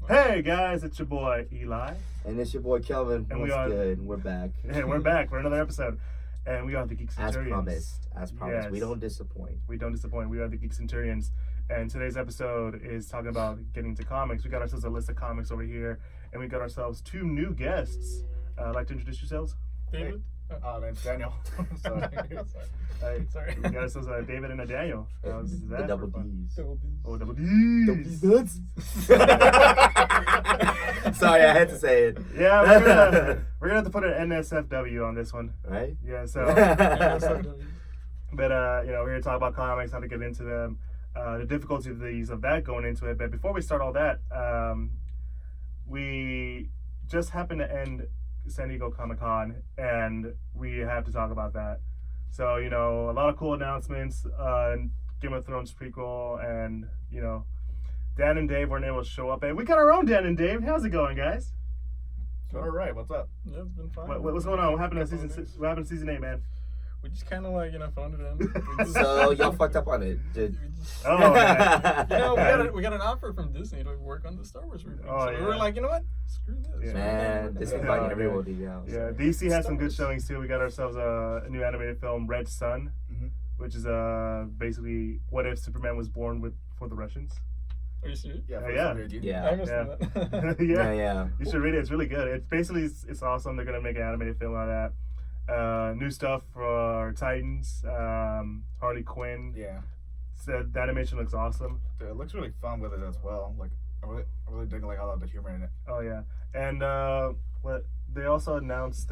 Hey guys, it's your boy Eli. And it's your boy Kelvin. And What's good? We're back. And we're back for another episode. And we are the Geek Centurions. As promised. Yes. We don't disappoint. We don't disappoint. We are the Geek Centurions. And today's episode is talking about getting to comics. We got ourselves a list of comics over here. And we got ourselves two new guests. Like to introduce yourselves? David? Name's Daniel. Sorry. Sorry. We got ourselves David and Daniel. How's that? The double D's. Oh, double D's. Nuts. Sorry, I had to say it. Yeah, we're gonna have to put an NSFW on this one. Right? Yeah, so. But, we're going to talk about comics, how to get into them, the difficulties of that going into it. But before we start all that, we just happened to end San Diego Comic-Con, and we have to talk about that. So, a lot of cool announcements, Game of Thrones prequel, and, Dan and Dave weren't able to show up. And we got our own Dan and Dave. How's it going, guys? All right, what's up? Yeah, it's been fun. What's going on? What happened to season 6? What happened to season 8, man? We just kind of phoned it in. So y'all fucked up on it. Oh, man. we got an offer from Disney to work on the Star Wars reboot. Oh, So yeah. we were like, you know what? Screw this. Yeah. Man, this is biting everyone to you. Yeah, DC has some good showings too. We got ourselves a new animated film, Red Sun, which is basically what if Superman was born for the Russians. Are you serious? Yeah. Yeah. I missed that. Yeah. You should read it. It's really good. It's basically it's awesome. They're gonna make an animated film out of that. New stuff for Titans, Harley Quinn. Yeah. So the animation looks awesome. Dude, it looks really fun with it as well. Like, I really dig all the humor in it. Oh yeah, and what they also announced?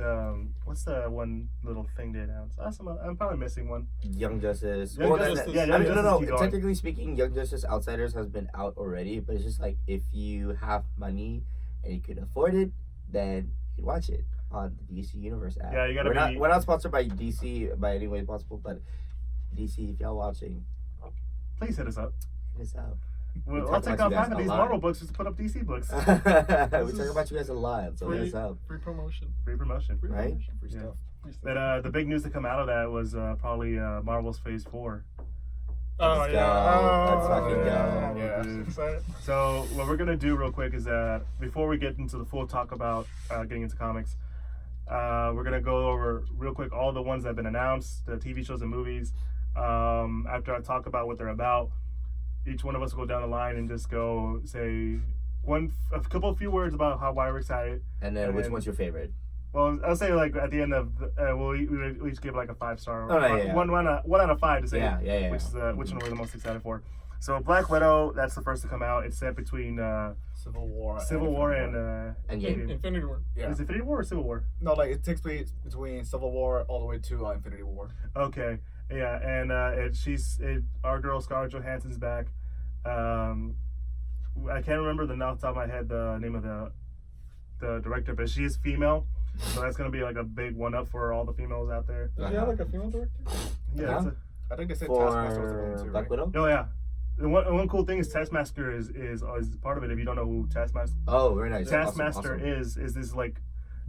What's the one little thing they announced? Awesome. I'm probably missing one. Young Justice. Young Justice. Yeah, Young Justice. No. Keep going. Technically speaking, Young Justice Outsiders has been out already, but it's just like if you have money and you can afford it, then you can watch it on the DC Universe app. Yeah, you gotta We're not sponsored by DC by any way possible, but DC, if y'all watching, Please hit us up. hit us up. I'll take off half of these Marvel books just to put up DC books. We talk about you guys a lot, so hit us up. Free promotion. Free promotion. Right? Free Yeah. stuff. But the big news to come out of that was probably Marvel's Phase 4. Oh, Let's yeah. go. Let's fucking yeah. go. Yeah. Dude. Excited. So what we're gonna do real quick is that before we get into the full talk about getting into comics, we're gonna go over real quick all the ones that have been announced, the TV shows and movies. After I talk about what they're about, each one of us will go down the line and just go say a few words about why we're excited. And then which one's your favorite? Well, I'll say like at the end of we'll each give like a 5-star. Oh, yeah. One out of 5 to say Yeah. which one we're the most excited for. So Black Widow, that's the first to come out. It's set between Civil War and Endgame. Infinity War. Yeah. Is it Infinity War or Civil War? No, like it takes place between Civil War all the way to Infinity War. Okay, yeah, and our girl Scarlett Johansson's back. I can't remember off the top of my head the name of the director, but she is female, so that's gonna be like a big one up for all the females out there. Does she have a female director? Yeah. Uh-huh. I think they said Taskmaster was the For one too, Black right? Widow? Oh yeah. And one cool thing is Taskmaster is part of it. If you don't know who Taskmaster Oh, very nice. Taskmaster Awesome. is this like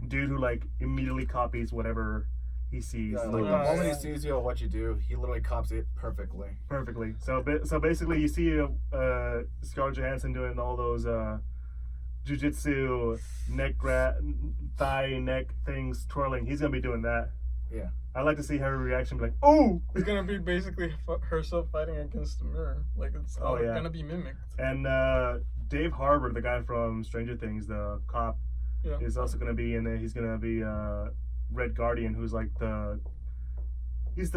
dude who like immediately copies whatever he sees. Yeah, like, the moment he sees you or what you do, he literally copies it perfectly. perfectly. So basically, you see Scarlett Johansson doing all those jujitsu thigh neck things twirling. He's gonna be doing that. Yeah. I'd like to see her reaction, be like, "Oh!" It's gonna be basically herself fighting against the mirror. Like it's all yeah. gonna be mimicked. And Dave Harbour, the guy from Stranger Things, the cop, Yeah. is also gonna be in there. He's gonna be Red Guardian, who's like he's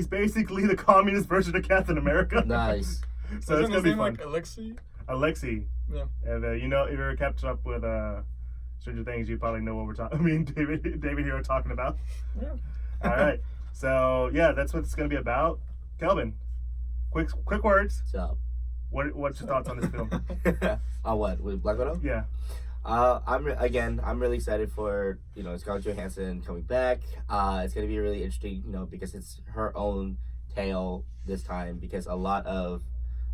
basically the communist version of Captain America. Nice. So it's Isn't gonna his be name fun. like Alexei? Alexei. Yeah. And if you ever kept up with Stranger Things, you probably know what we're talking. I mean, David here are talking about. Yeah. All right. So yeah, that's what it's gonna be about. Kelvin, quick words. So, What's your thoughts on this film? on what? With Black Widow? Yeah. I'm really excited for Scarlett Johansson coming back. It's gonna be really interesting, because it's her own tale this time. Because a lot of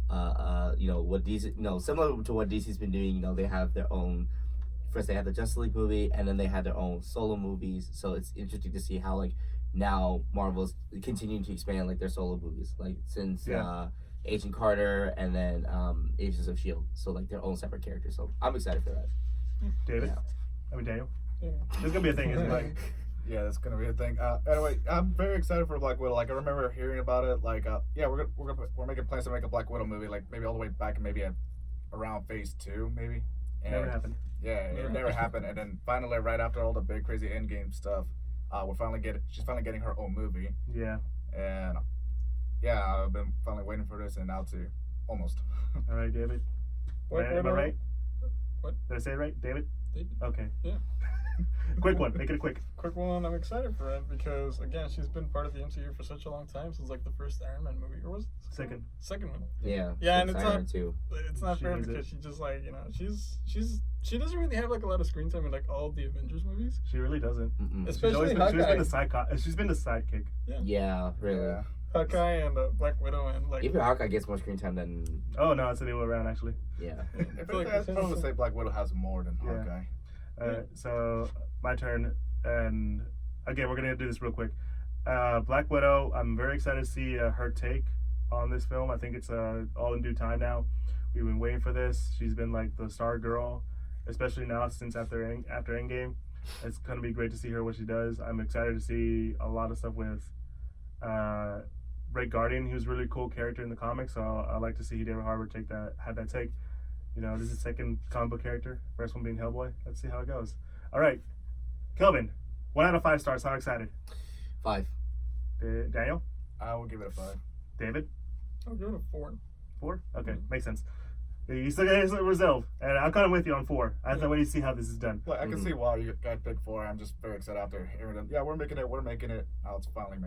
what DC, similar to what DC's been doing. They have their own. First, they had the Justice League movie, and then they had their own solo movies. So it's interesting to see how now Marvel's continuing to expand their solo movies. Since Agent Carter, and then Agents of Shield. So like their own separate characters. So I'm excited for that. David, Yeah. I mean Daniel. Yeah. There's gonna be a thing, isn't it? Like, yeah, that's gonna be a thing. Anyway, I'm very excited for Black Widow. Like, I remember hearing about it. Like, yeah, we're making plans to make a Black Widow movie. Like, maybe all the way back, and maybe around Phase 2, maybe. And, Never happened. Yeah, it never happened. And then finally, right after all the big crazy Endgame stuff, she's finally getting her own movie. Yeah. And yeah, I've been finally waiting for this, and now too, almost. All right, David. Am I right? What? Did I say it right, David? David. Okay. Yeah. Quick one. Make it quick. Quick one. I'm excited for it because again, she's been part of the MCU for such a long time since like the first Iron Man movie, or was it the Second. Second one? Yeah. Yeah, and it's Iron not- Man too. It's not She fair needs because it. she just like she doesn't really have like a lot of screen time in like all the Avengers movies, She really doesn't. Mm-mm. Especially She's always been, she's been Hawkeye. she's been the sidekick. Yeah, really. Yeah. Hawkeye and Black Widow and like Even Hawkeye gets more screen time than Oh no, it's the other way around actually. yeah. If feel like I'd this probably is- say Black Widow has more than Yeah. Hawkeye. So my turn, and again we're gonna do this real quick. Black Widow. I'm very excited to see her take on this film. I think it's all in due time now. We've been waiting for this. She's been like the star girl, especially now since after Endgame. It's gonna be great to see her what she does. I'm excited to see a lot of stuff with Red Guardian. He was a really cool character in the comics, so I like to see David Harbour have that take. You know, this is the second comic book character. First one being Hellboy. Let's see how it goes. All right, Kelvin, 1 out of 5 stars. How excited? 5. Daniel, I will give it a 5. David, I'll give it a 4. 4. Okay, makes sense. You still get a reserve, and I'm kind of with you on 4. I have to wait to see how this is done. Like, I can see why you guys picked 4. I'm just very excited after hearing them. Yeah, we're making it. Now it's finally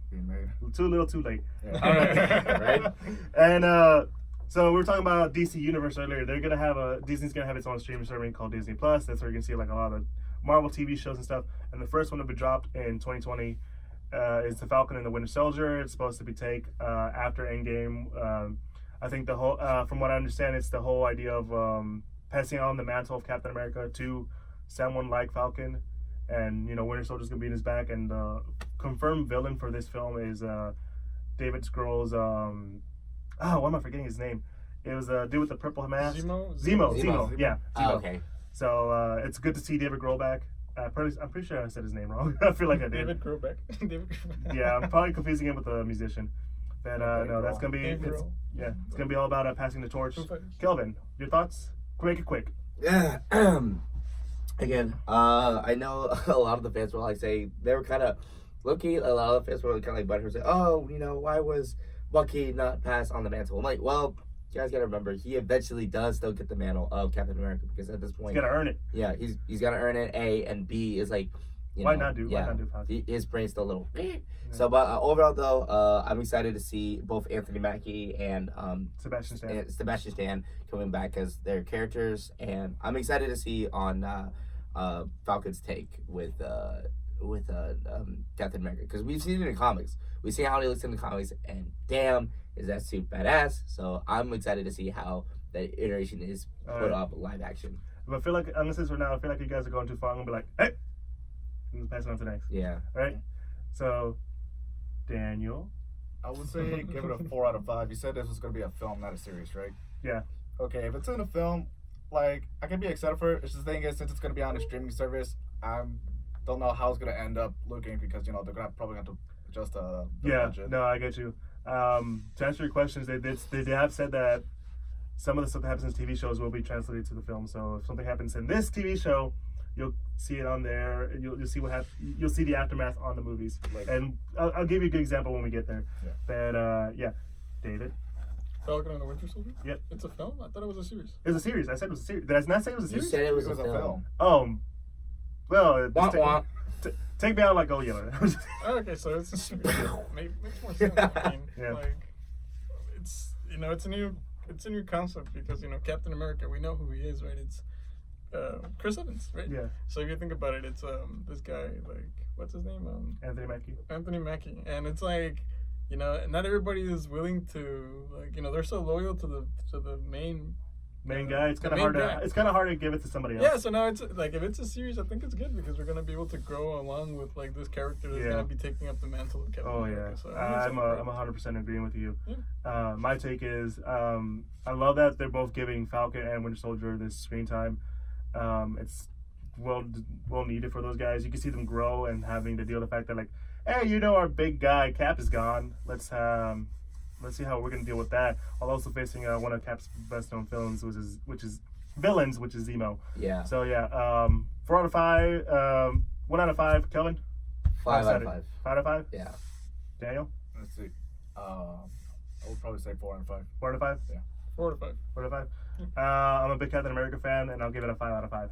being made. Too little, too late. Yeah. All right. Right? And so we were talking about DC Universe earlier. They're gonna have Disney's gonna have its own streaming service called Disney Plus. That's where you can see like a lot of the Marvel TV shows and stuff. And the first one to be dropped in 2020 is The Falcon and the Winter Soldier. It's supposed to be after Endgame. I think the whole, from what I understand, it's the whole idea of passing on the mantle of Captain America to someone like Falcon, and Winter Soldier's gonna be in his back. And the confirmed villain for this film is David Scroll's. Why am I forgetting his name? It was a dude with the purple mask. Zemo. Yeah. Oh, okay. So it's good to see David Grohl back. I'm pretty sure I said his name wrong. I feel like I did. David Grobeck. David Grobeck. Yeah, I'm probably confusing him with a musician. But no, that's gonna be Dave it's gonna be all about passing the torch. Foo Fighters. Kelvin, your thoughts? Make it quick. Yeah. Again, I know a lot of the fans will like say they were kind of looking. A lot of the fans were kind of like butthurt, say, "Oh, why was Bucky not passed on the mantle?" I'm like, well, you guys gotta remember, he eventually does still get the mantle of Captain America because at this point, You gotta earn it. yeah, he's gotta earn it. A and B is like, Why not do his brain's still a little. So, but overall though, I'm excited to see both Anthony Mackie and Sebastian Stan. coming back as their characters, and I'm excited to see on Falcon's take with Captain America, because we've seen it in comics. We see how he looks in the comics, and damn, is that suit badass. So I'm excited to see how that iteration is put up live action. But I feel like, honestly, for now, I feel like you guys are going too far. I'm gonna be like, hey, and pass it on to the next. Yeah. All right. So, Daniel. I would say give it a 4 out of 5. You said this was going to be a film, not a series, right? Yeah. Okay, if it's in a film, like, I can be excited for it. It's the thing is, since it's going to be on a streaming service, I don't know how it's going to end up looking because, they're gonna probably have to adjust the budget. No, I get you. To answer your questions, they have said that some of the stuff that happens in TV shows will be translated to the film. So if something happens in this TV show, you'll see it on there. You'll see what happens. You'll see the aftermath on the movies. Like, And I'll give you a good example when we get there. Yeah. But David. Falcon and the Winter Soldier? Yep. It's a film? I thought it was a series. It was a series. I said it was a series. Did I not say it was a You series? said it was, it was a film. Well, Wah, wah. take me out like Go Yeller. Oh, okay, so it's a series. Makes more sense. I mean, Yeah. like, it's it's a new concept because Captain America, we know who he is, right? It's Chris Evans, right? Yeah. So if you think about it, it's this guy, like, what's his name? Anthony Mackie. Anthony Mackie, and it's like, not everybody is willing to, like, they're so loyal to the main main guy. It's The kind of main hard guy. to. It's kind of hard to give it to somebody else. Yeah, so now it's like if it's a series, I think it's good because we're gonna be able to grow along with like this character that's Yeah. gonna be taking up the mantle of Captain Oh America. yeah, So I'm excited 100% agreeing with you. Yeah. My take is I love that they're both giving Falcon and Winter Soldier this screen time. It's well needed for those guys. You can see them grow and having to deal with the fact that like, hey, our big guy Cap is gone. Let's see how we're gonna deal with that. While also facing one of Cap's best known villains, which is Zemo. Yeah. So yeah, 4 out of 5. 1 out of 5. Kelvin. 5 out of 5. 5 out of 5. Yeah. Daniel. Let's see. I would probably say 4 out of 5. 4 out of 5. 4 to 5. 4 out of 5. I'm a big Captain America fan, and I'll give it a 5 out of 5.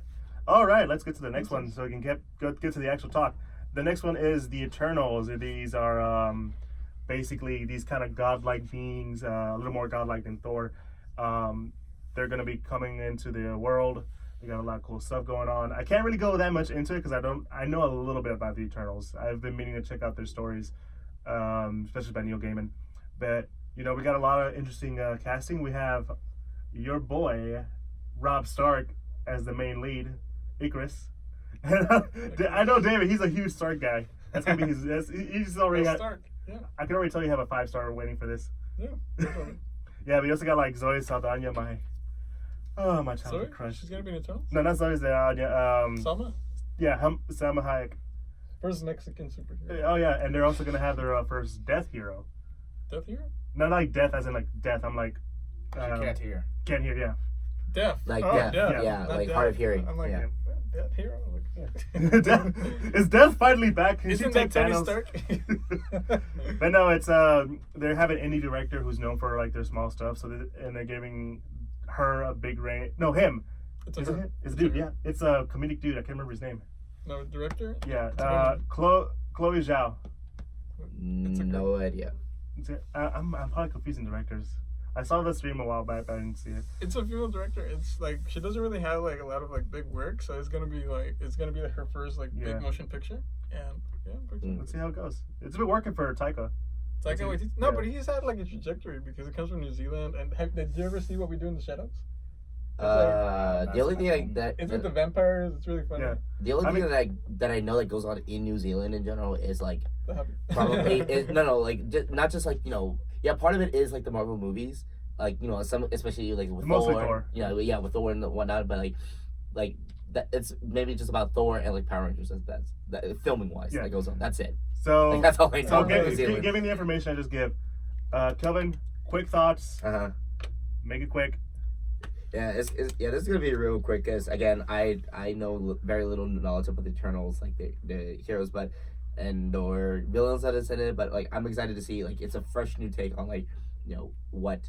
All right, let's get to the next one so we can get to the actual talk. The next one is the Eternals. These are basically these kind of godlike beings, a little more godlike than Thor. They're going to be coming into the world. We got a lot of cool stuff going on. I can't really go that much into it because I know a little bit about the Eternals. I've been meaning to check out their stories, especially by Neil Gaiman. But we got a lot of interesting casting. We have your boy Rob Stark as the main lead, Icarus. I know David. He's a huge Stark guy. That's gonna be his. He's already got. Stark. Yeah. I can already tell you have a 5-star waiting for this. Yeah. Definitely. Yeah, but you also got like Zoe Saldana, my childhood Sorry? crush. She's gonna be in Eternals? No, not Zoe Saldana. Salma? Yeah, Salma Hayek. First Mexican superhero. Oh yeah, and they're also gonna have their first Death hero. Death hero? Not like death as in like death. I'm like You can't hear. can't hear. Yeah. Deaf. Like oh, deaf. deaf. Yeah, Not like deaf. hard of hearing. I'm like, Yeah. Death hero? Death, is Death finally back? Can she Isn't take that Tony Thanos? Stark? But no, it's they have an indie director who's known for like their small stuff. So they're giving her a big reign. No, him. It's Is a it her. him? It's a dude. Yeah, it's a comedic dude. I can't remember his name. No, director? Yeah, It's a woman. Chloe Zhao. It's a No idea. I'm probably confusing directors. I saw the stream a while back, but I didn't see it. It's a female director. It's like she doesn't really have like a lot of like big work, so it's gonna be like her first like Yeah. big motion picture. And yeah, pretty cool. Let's see how it goes. It's been working for Taika. Taika Waititi. No, Yeah. but he's had like a trajectory because it comes from New Zealand. And did you ever see What We Do in the Shadows? The only thing It's with the vampires. It's really funny. Yeah. the only I thing mean- that I know that goes on in New Zealand in general is like The Hobbit. probably like not just like part of it is like the Marvel movies, like some especially like with Mostly Thor, Thor. with Thor and whatnot, but like that it's maybe just about Thor and like Power Rangers. That's filming wise Yeah. that goes on. That's it. So, Like, that's all I know. so about New Zealand. giving the information I just give. Kelvin, quick thoughts. Uh-huh. Make it quick. Yeah, this is gonna be real quick because again, I know very little knowledge about the Eternals, like the heroes, or villains that is in it. But like, I'm excited to see like it's a fresh new take on like what,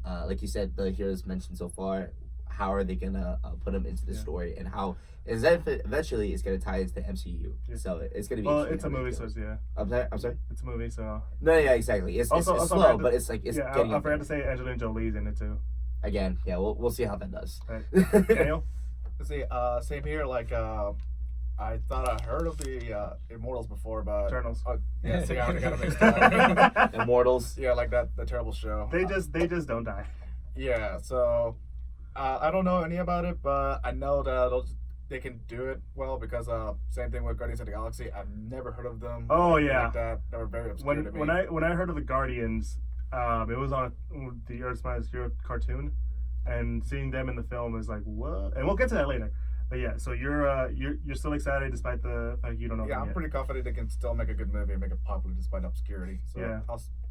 like you said, the heroes mentioned so far. How are they gonna put them into the story and how is that eventually it's gonna tie into the MCU? Yeah. So it's gonna be. Well, interesting it's a how they movie, do so it. it's, yeah. I'm sorry. It's a movie, so. No, yeah, exactly. It's Also, slow, forgot to- but it's like it's Yeah, getting. I up forgot there. to say Angelina Jolie's in it too. Again, yeah, we'll see how that does. Right. Daniel. Let's see. Same here. Like, I thought I heard of the Immortals before, but Eternals. yeah, see, I already got it mixed up. Immortals. Yeah, like the terrible show. They just don't die. Yeah, so I don't know any about it, but I know that they can do it well because same thing with Guardians of the Galaxy. I've never heard of them. Oh, Anything yeah. like that. They were very obscure to me. When I heard of the Guardians, it was on the Earth's Mightiest Hero cartoon, and seeing them in the film is like what? And we'll get to that later. But yeah, so you're still excited despite the fact you don't know. Yeah, them I'm yet. pretty confident they can still make a good movie and make it popular despite obscurity. So Yeah.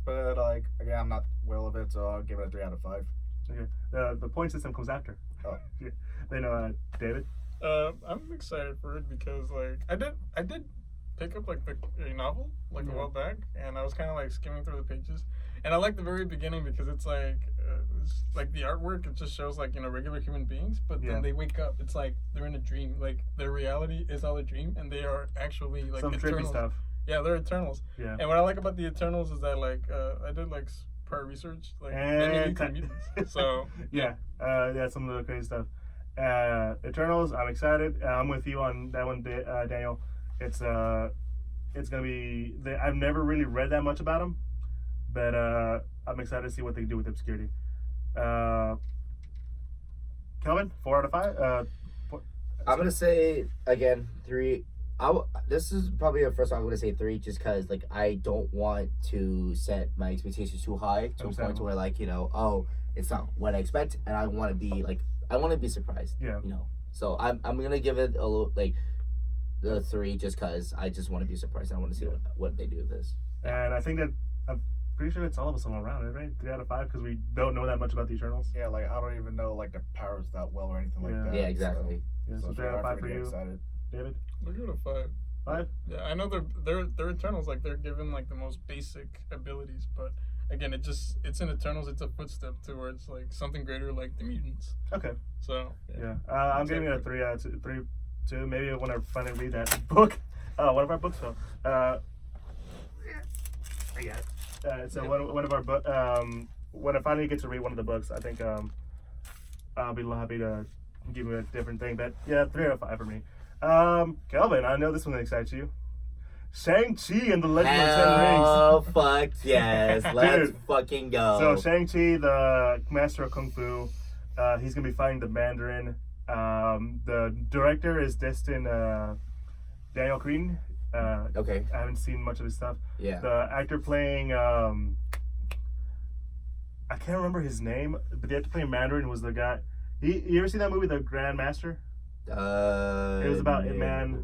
but like again, I'm not well of it, so I'll give it a 3 out of 5. Okay. The point system comes after. Oh. Yeah. They know David. I'm excited for it because like I did pick up like a novel like a while back, and I was kind of like skimming through the pages, and I like the very beginning because it's like the artwork. It just shows like regular human beings, but Yeah. then they wake up. It's like they're in a dream. Like their reality is all a dream, and they are actually like Some trippy Eternals. stuff. Yeah, they're Eternals. Yeah. And what I like about the Eternals is that like I did like prior research, like many And mutants. So yeah, some of the crazy stuff. Eternals, I'm excited. I'm with you on that one, Daniel. It's gonna be. I've never really read that much about them, but I'm excited to see what they do with obscurity. Kelvin, 4 out of 5. I'm gonna say again 3. This is probably the first time I'm gonna say 3, just because like I don't want to set my expectations too high to a point to where like it's not what I expect, and I want to be surprised. Yeah. So I'm gonna give it a little like the 3 just because I just want to be surprised. I want to see what they do with this. And I think that I'm pretty sure it's all of us all around it, right? 3 out of 5 because we don't know that much about the Eternals. Yeah, like I don't even know like their powers that well or anything like that. Yeah, exactly. So 3 out of 5 for you, excited. David. I'll give it a 5. 5? Yeah, I know they're Eternals, like they're given like the most basic abilities, but again, it's in Eternals. It's a footstep towards like something greater, like the mutants. Okay. So yeah, I'm giving it a 3 out of 3. 2. Maybe when I finally read that book. One of our books, so I got it. So one of our book. When I finally get to read one of the books, I think I'll be happy to give you a different thing. But yeah, 3 out of 5 for me. Kelvin, I know this one excites you. Shang-Chi and the Legend of the Ten Rings. Oh fuck yes! Let's fucking go. So Shang-Chi, the master of kung fu, he's gonna be fighting the Mandarin. The director is Destin Daniel Cretton. Okay. I haven't seen much of his stuff. Yeah. The actor playing I can't remember his name, but the actor playing Mandarin was the guy. You ever seen that movie, The Grand Master? It was about Ip Man.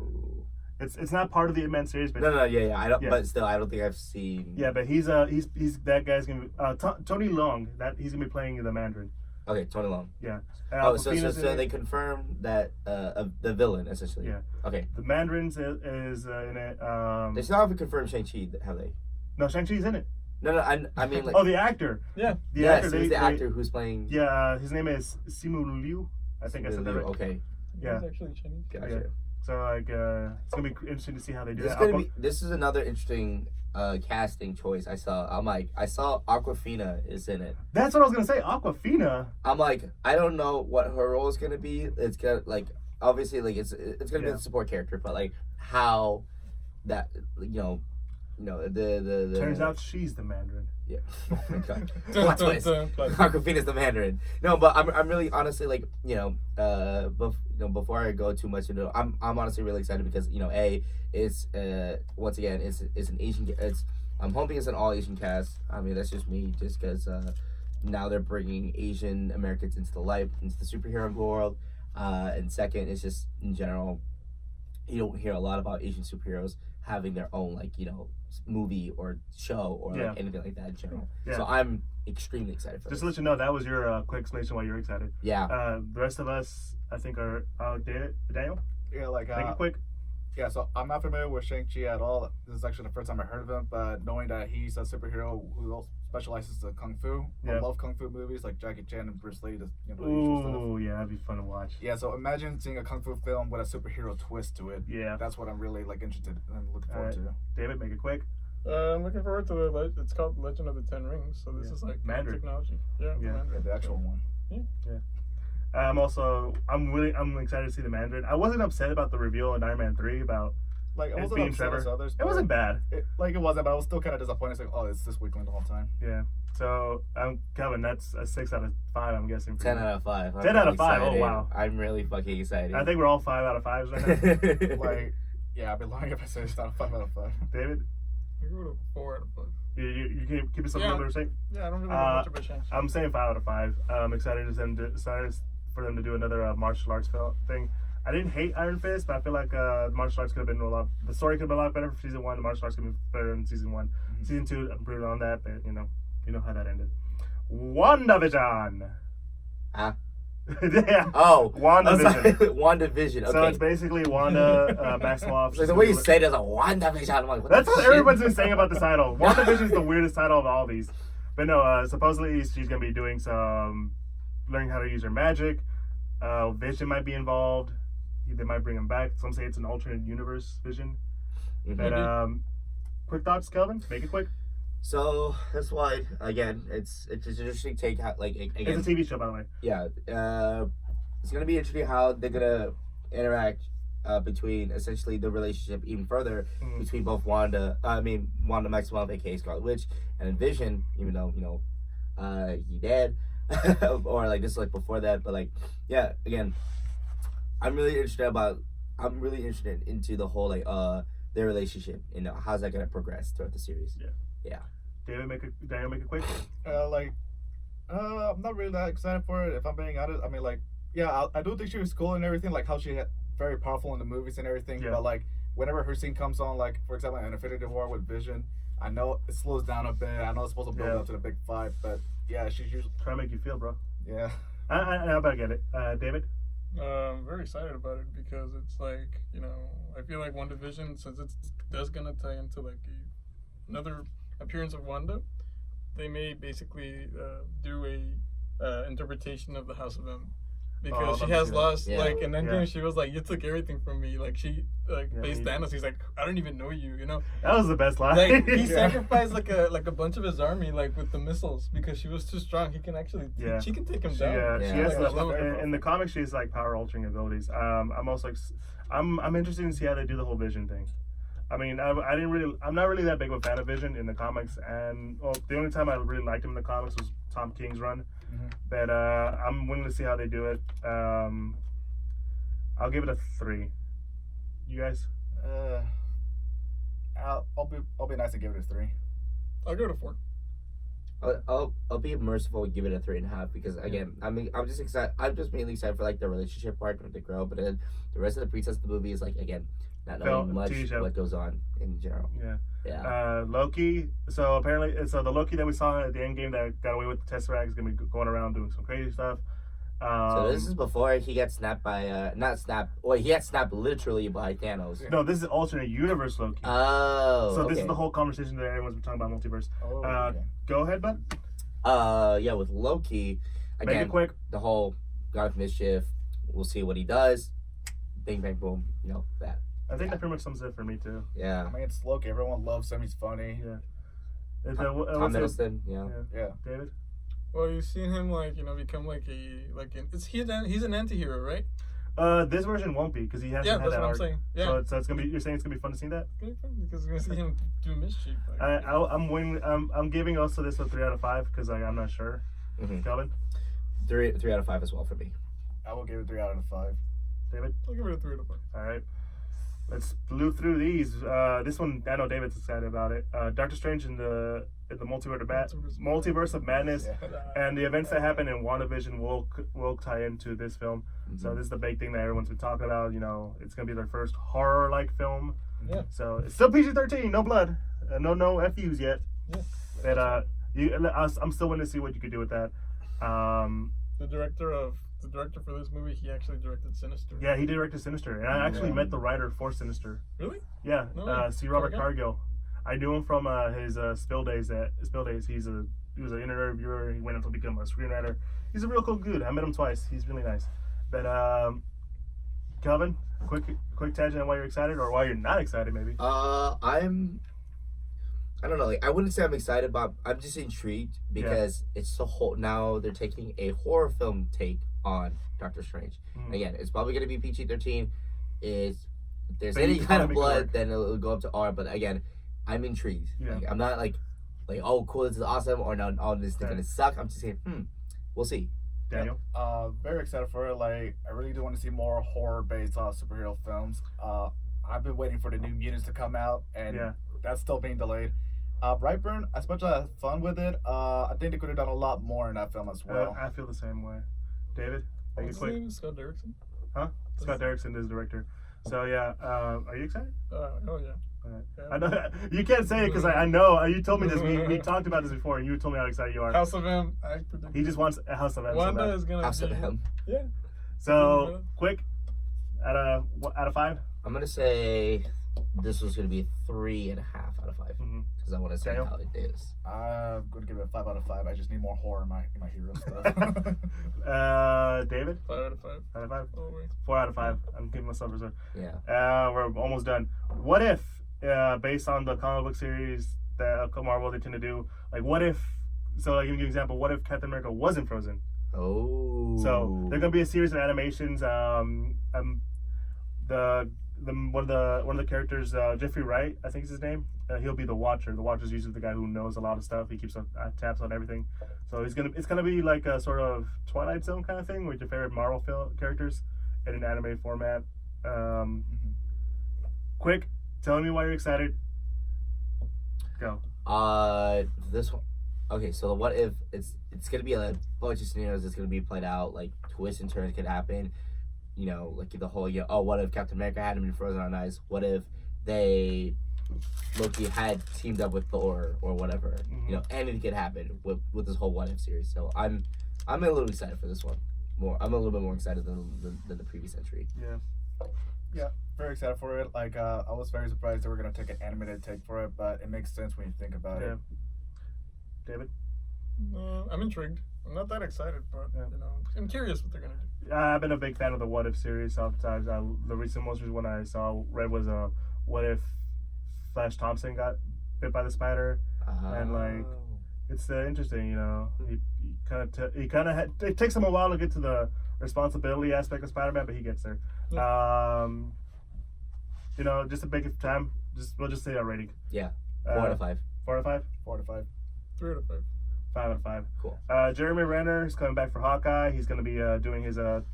It's not part of the Ip Man series, but yeah. I don't. Yeah. But still, I don't think I've seen. Yeah, but he's that guy's gonna be Tony Leung. That he's gonna be playing the Mandarin. Okay, Tony Leung. Yeah. So they confirmed that the villain essentially. Yeah. Okay. The Mandarin's is in it. They still haven't confirmed Shang-Chi, have they? No, Shang-Chi's in it. No, I mean like. Oh, the actor. Yeah. Yes, he's the actor who's playing. Yeah, his name is Simu Liu. I think I said that right. Okay. Yeah. He's actually Chinese. Gotcha. Yeah. So like, it's gonna be interesting to see how they do that. This is another interesting casting choice I saw. I saw Aquafina is in it. That's what I was gonna say. Aquafina. I'm like, I don't know what her role is gonna be. It's gonna like obviously like it's gonna be a support character, but like how that the Turns out she's the Mandarin. Yeah. Oh my god. Plot twist. Aquafina's the Mandarin. No, but I'm really honestly like before I go too much into it, I'm honestly really excited because it's once again it's an Asian. I'm hoping it's an all Asian cast. I mean that's just me, just because now they're bringing Asian Americans into the light, into the superhero world, and second, it's just in general, you don't hear a lot about Asian superheroes having their own movie or show or anything like that in general. Yeah. So I'm extremely excited for Just this. to let you know, that was your quick explanation why you're excited. Yeah. The rest of us, I think, are Daniel. Yeah, like Make it quick. Yeah, so I'm not familiar with Shang-Chi at all. This is actually the first time I heard of him, but knowing that he's a superhero who also specializes in kung fu, I love kung fu movies like Jackie Chan and Bruce Lee. Just, Ooh, yeah, that'd be fun to watch. Yeah, so imagine seeing a kung fu film with a superhero twist to it. Yeah, that's what I'm really interested and looking forward to. David, make it quick. I'm looking forward to it's called Legend of the Ten Rings. So this is like Mandarin technology. Yeah, the actual one. Yeah. I'm excited to see the Mandarin. I wasn't upset about the reveal in Iron Man 3 about I wasn't being upset as others. It wasn't bad. It wasn't, but I was still kind of disappointed. It's like, oh, it's this weekend the whole time. Yeah. So, Kevin, that's a 6 out of 5, I'm guessing. For 10 you. out of 5. 10 out of 5. Excited. Oh, wow. I'm really fucking excited. I think we're all 5 out of 5s right now. Yeah, I'd be lying if I said it's not a 5 out of 5. David? I go to 4 out of 5. You can keep it something a little bit Yeah, I don't really know much about Shang-Chi. I'm saying 5 out of 5. I'm excited for them to do another martial arts thing. I didn't hate Iron Fist, but I feel like martial arts could have been the story could have been a lot better for season 1. The martial arts could have been better in season 1. Mm-hmm. Season 2 improved on that, but you know how that ended. WandaVision. Yeah. Oh, WandaVision. WandaVision. Okay. So it's basically Wanda Maximoff. Like the way you say it is a WandaVision. I'm like, that's what everyone's been saying about the title. WandaVision is the weirdest title of all these. But no, supposedly she's gonna be doing some learning how to use her magic. Vision might be involved. They might bring him back. Some say it's an alternate universe Vision. Mm-hmm. But quick thoughts, Kelvin. Make it quick. So that's why again, it's an interesting take. It's a TV show, by the way. Yeah, it's gonna be interesting how they're gonna interact between essentially the relationship even further between both Wanda Maximoff, aka Scarlet Witch, and Vision. Even though he dead, or like this is like before that. But like, yeah, again, I'm really interested into the whole like their relationship. You know, how's that gonna progress throughout the series? Yeah. Daniel, make it quick. I'm not really that excited for it. If I'm being honest, I mean, like, yeah, I do think she was cool and everything, like how she had very powerful in the movies and everything. Yeah. But like, whenever her scene comes on, like for example, in Infinity War with Vision, I know it slows down a bit. I know it's supposed to build up to the big fight, but yeah, she's usually Try to make you feel, bro. yeah. I about get it. David. I'm very excited about it because it's like, you know, I feel like WandaVision, since that's gonna tie into like another appearance of Wanda, they may basically do a interpretation of the House of M. Because she has lost, like, in Endgame, she was like, you took everything from me. Like, she, faced Thanos. He's like, I don't even know you, you know? That was the best line. Like, he sacrificed, like a bunch of his army, like, with the missiles. Because she was too strong. He can actually, she can take him down. She has in the comics, she has, like, power-altering abilities. I'm also, like, I'm interested in see how they do the whole Vision thing. I mean, I'm not really that big of a fan of Vision in the comics. And, well, the only time I really liked him in the comics was Tom King's run. But I'm willing to see how they do it. I'll give it a 3. You guys? I'll be nice and give it a 3. I'll give it a 4. I'll be merciful and give it a 3.5 because again, I mean, I'm just excited. I'm just mainly excited for like the relationship part with the girl, but then the rest of the pretense of the movie is like again, not knowing much what goes on in general. Yeah. Loki. So apparently, the Loki that we saw at the end game that got away with the Tesseract is gonna be going around doing some crazy stuff. So this is before he gets snapped by not snapped. Well, he got snapped literally by Thanos. No, this is alternate universe Loki. Oh. So this is the whole conversation that everyone's been talking about multiverse. Go ahead, bud. Yeah, with Loki, again, make it quick. The whole God of Mischief. We'll see what he does. Bing bang boom. You know that. I think that pretty much sums it for me too. Yeah. I mean, it's Loki. Everyone loves him. He's funny. Yeah. Tom Hiddleston. Yeah. David. Well, you've seen him become he's an anti-hero, right? This version won't be because he hasn't had that's that what arc. I'm saying. Yeah. So it's gonna be. You're saying it's gonna be fun to see that? It's gonna be fun because we're gonna see him do mischief. I'm giving also this a 3 out of 5 because I'm not sure. Calvin. 3 out of 5 as well for me. I will give it 3 out of 5. David. I'll give it a 3 out of 5. All right. Let's blow through these. This one, I know David's excited about it. Doctor Strange in the multiverse of madness, and the events that happen in WandaVision will tie into this film. So this is the big thing that everyone's been talking about. You know, it's gonna be their first horror-like film. Yeah. So it's still PG-13, no blood, no FUs yet. Yeah. But I'm still willing to see what you could do with that. The director for this movie, he actually directed Sinister. Yeah, he directed Sinister, and I actually met the writer for Sinister. Really? Yeah, No, C. Robert Cargill. I knew him from his Spill Days. He was an interviewer. He went on to become a screenwriter. He's a real cool dude. I met him twice. He's really nice. But Kelvin, quick tangent on why you're excited or why you're not excited, maybe. I don't know. Like, I wouldn't say I'm excited, but I'm just intrigued because it's the whole. Now they're taking a horror film take on Doctor Strange. Again, it's probably going to be PG-13. If there's any kind of blood, then it'll go up to R. But again, I'm intrigued. Yeah. Like, I'm not like, oh, cool, this is awesome, or no, oh, this is going to suck. I'm just saying, we'll see. Daniel? Very excited for it. Like, I really do want to see more horror-based superhero films. I've been waiting for the New Mutants to come out, and that's still being delayed. Brightburn, as much as I had fun with it, I think they could have done a lot more in that film as well. I feel the same way. David? Make it quick. Scott Derrickson? Huh? Scott Derrickson is director. So, yeah. Are you excited? Oh, yeah. I know, you can't say it because I know. You told me this. We talked about this before, and you told me how excited you are. House of M. I predict He just wants a House of M. Wanda is going to House of M. Yeah. So, quick. Out of 5? I'm going to say this was going to be a 3.5 out of 5. Because I want to see how it is. I'm going to give it a 5 out of 5. I just need more horror in my hero stuff. David? 5 out of 5. 5 out of 5? Oh, wait. 4 out of 5. I'm giving myself a reserve. Yeah. We're almost done. What if, based on the comic book series that Marvel they tend to do, like what if, so like give you an example, what if Captain America wasn't frozen? Oh. So there's gonna be a series of animations. One of the characters, Jeffrey Wright, I think is his name. He'll be the Watcher. The Watcher's usually the guy who knows a lot of stuff. He keeps tabs on everything. So it's gonna be like a sort of Twilight Zone kind of thing with your favorite Marvel characters in an anime format. Quick, tell me why you're excited. Go. This one. Okay, so the what if it's gonna be a bunch of scenarios that's gonna be played out. Like twists and turns could happen. You know, like the whole what if Captain America hadn't been frozen on ice? What if they Loki had teamed up with Thor or whatever? You know, anything could happen with this whole what if series. So I'm a little excited for this one. I'm a little bit more excited than the previous entry. Yeah, very excited for it. Like, I was very surprised they were gonna take an animated take for it, but it makes sense when you think about it. David? I'm intrigued. I'm not that excited, but you know, I'm curious what they're gonna do. I've been a big fan of the What If series. Sometimes the most recent one I read was What If Flash Thompson got bit by the spider, and like it's interesting. You know, it takes him a while to get to the responsibility aspect of Spider-Man, but he gets there. You know, just a big time. We'll just say a rating. Yeah, 4 out of 5. 4 out of 5. 4 out of 5. 3 out of 5. 5 out of 5. Cool. Jeremy Renner is coming back for Hawkeye. He's going to be doing his own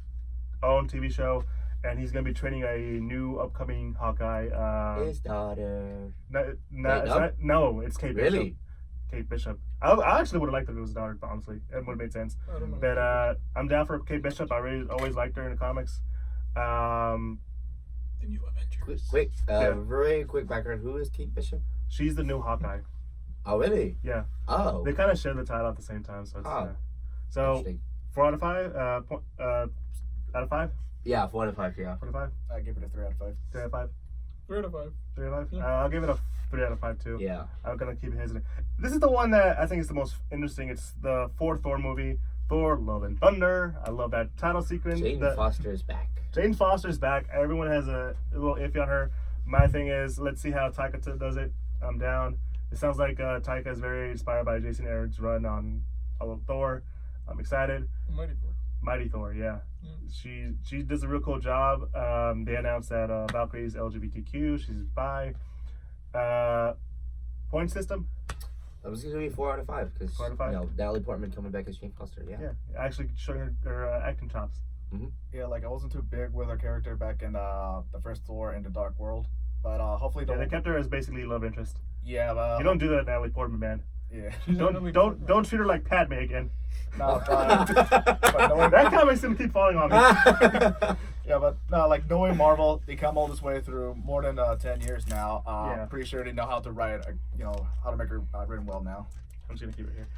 TV show, and he's going to be training a new upcoming Hawkeye. His daughter. No, it's Kate Bishop. Really? Kate Bishop. I actually would have liked if it was his daughter, honestly. It would have made sense. I don't know. But I'm down for Kate Bishop. I really always liked her in the comics. The new Avengers. Quick, very quick background. Who is Kate Bishop? She's the new Hawkeye. Oh, really? Yeah. Oh. They kind of share the title at the same time. So, so Interesting. 4 out of 5? Out of 5? Yeah, 4 out of 5, yeah. 4 out of 5? I give it a 3 out of 5. 3 out of 5? 3 out of 5. 3 out of 5? Yeah. I'll give it a 3 out of 5 too. Yeah. I'm gonna keep it hesitant. This is the one that I think is the most interesting. It's the fourth Thor movie, Thor: Love and Thunder. I love that title sequence. Jane Foster is back. Jane Foster's back. Everyone has a little iffy on her. My thing is, let's see how Taika does it. I'm down. It sounds like Taika is very inspired by Jason Aaron's run on Thor. I'm excited. Mighty Thor, yeah. She does a real cool job. They announced that Valkyrie's LGBTQ. She's bi. Point system. I was gonna be 4 out of 5 because 4 out of 5? you know, Natalie Portman coming back as Jane Foster. Yeah. Yeah, actually showing her acting chops. Yeah, like I wasn't too big with her character back in the first Thor in the Dark World, but hopefully they kept her as basically love interest. Yeah, but you don't do that, Natalie Portman, man. Yeah. Don't treat her like Padme again. No, but knowing that comic's gonna keep falling on me. Yeah, but no, like knowing Marvel, they come all this way through more than 10 years now. I'm pretty sure they know how to write, how to make her written well now. I'm just gonna keep it here.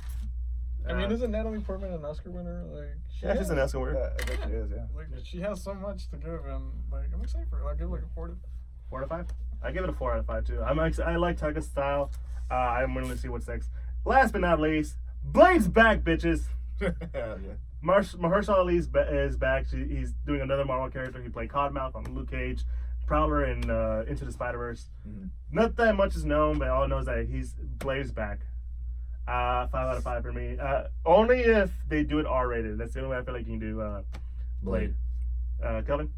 I mean, isn't Natalie Portman an Oscar winner? Like, she's an Oscar winner. Yeah, I think she is. Yeah. Like, she has so much to give, and like, I'm excited for her. I'll give it like a 4 out of 5. I give it a 4 out of 5 too. I like Taika's style. I'm willing to see what's next. Last but not least, Blade's back, bitches. Yeah. Mahershala Ali is back. He's doing another Marvel character. He played Codmouth on Luke Cage, Prowler in Into the Spider-Verse. Not that much is known, but all I know is that Blade's back. 5 out of 5 for me. Only if they do it R-rated. That's the only way I feel like you can do Blade. Kelvin?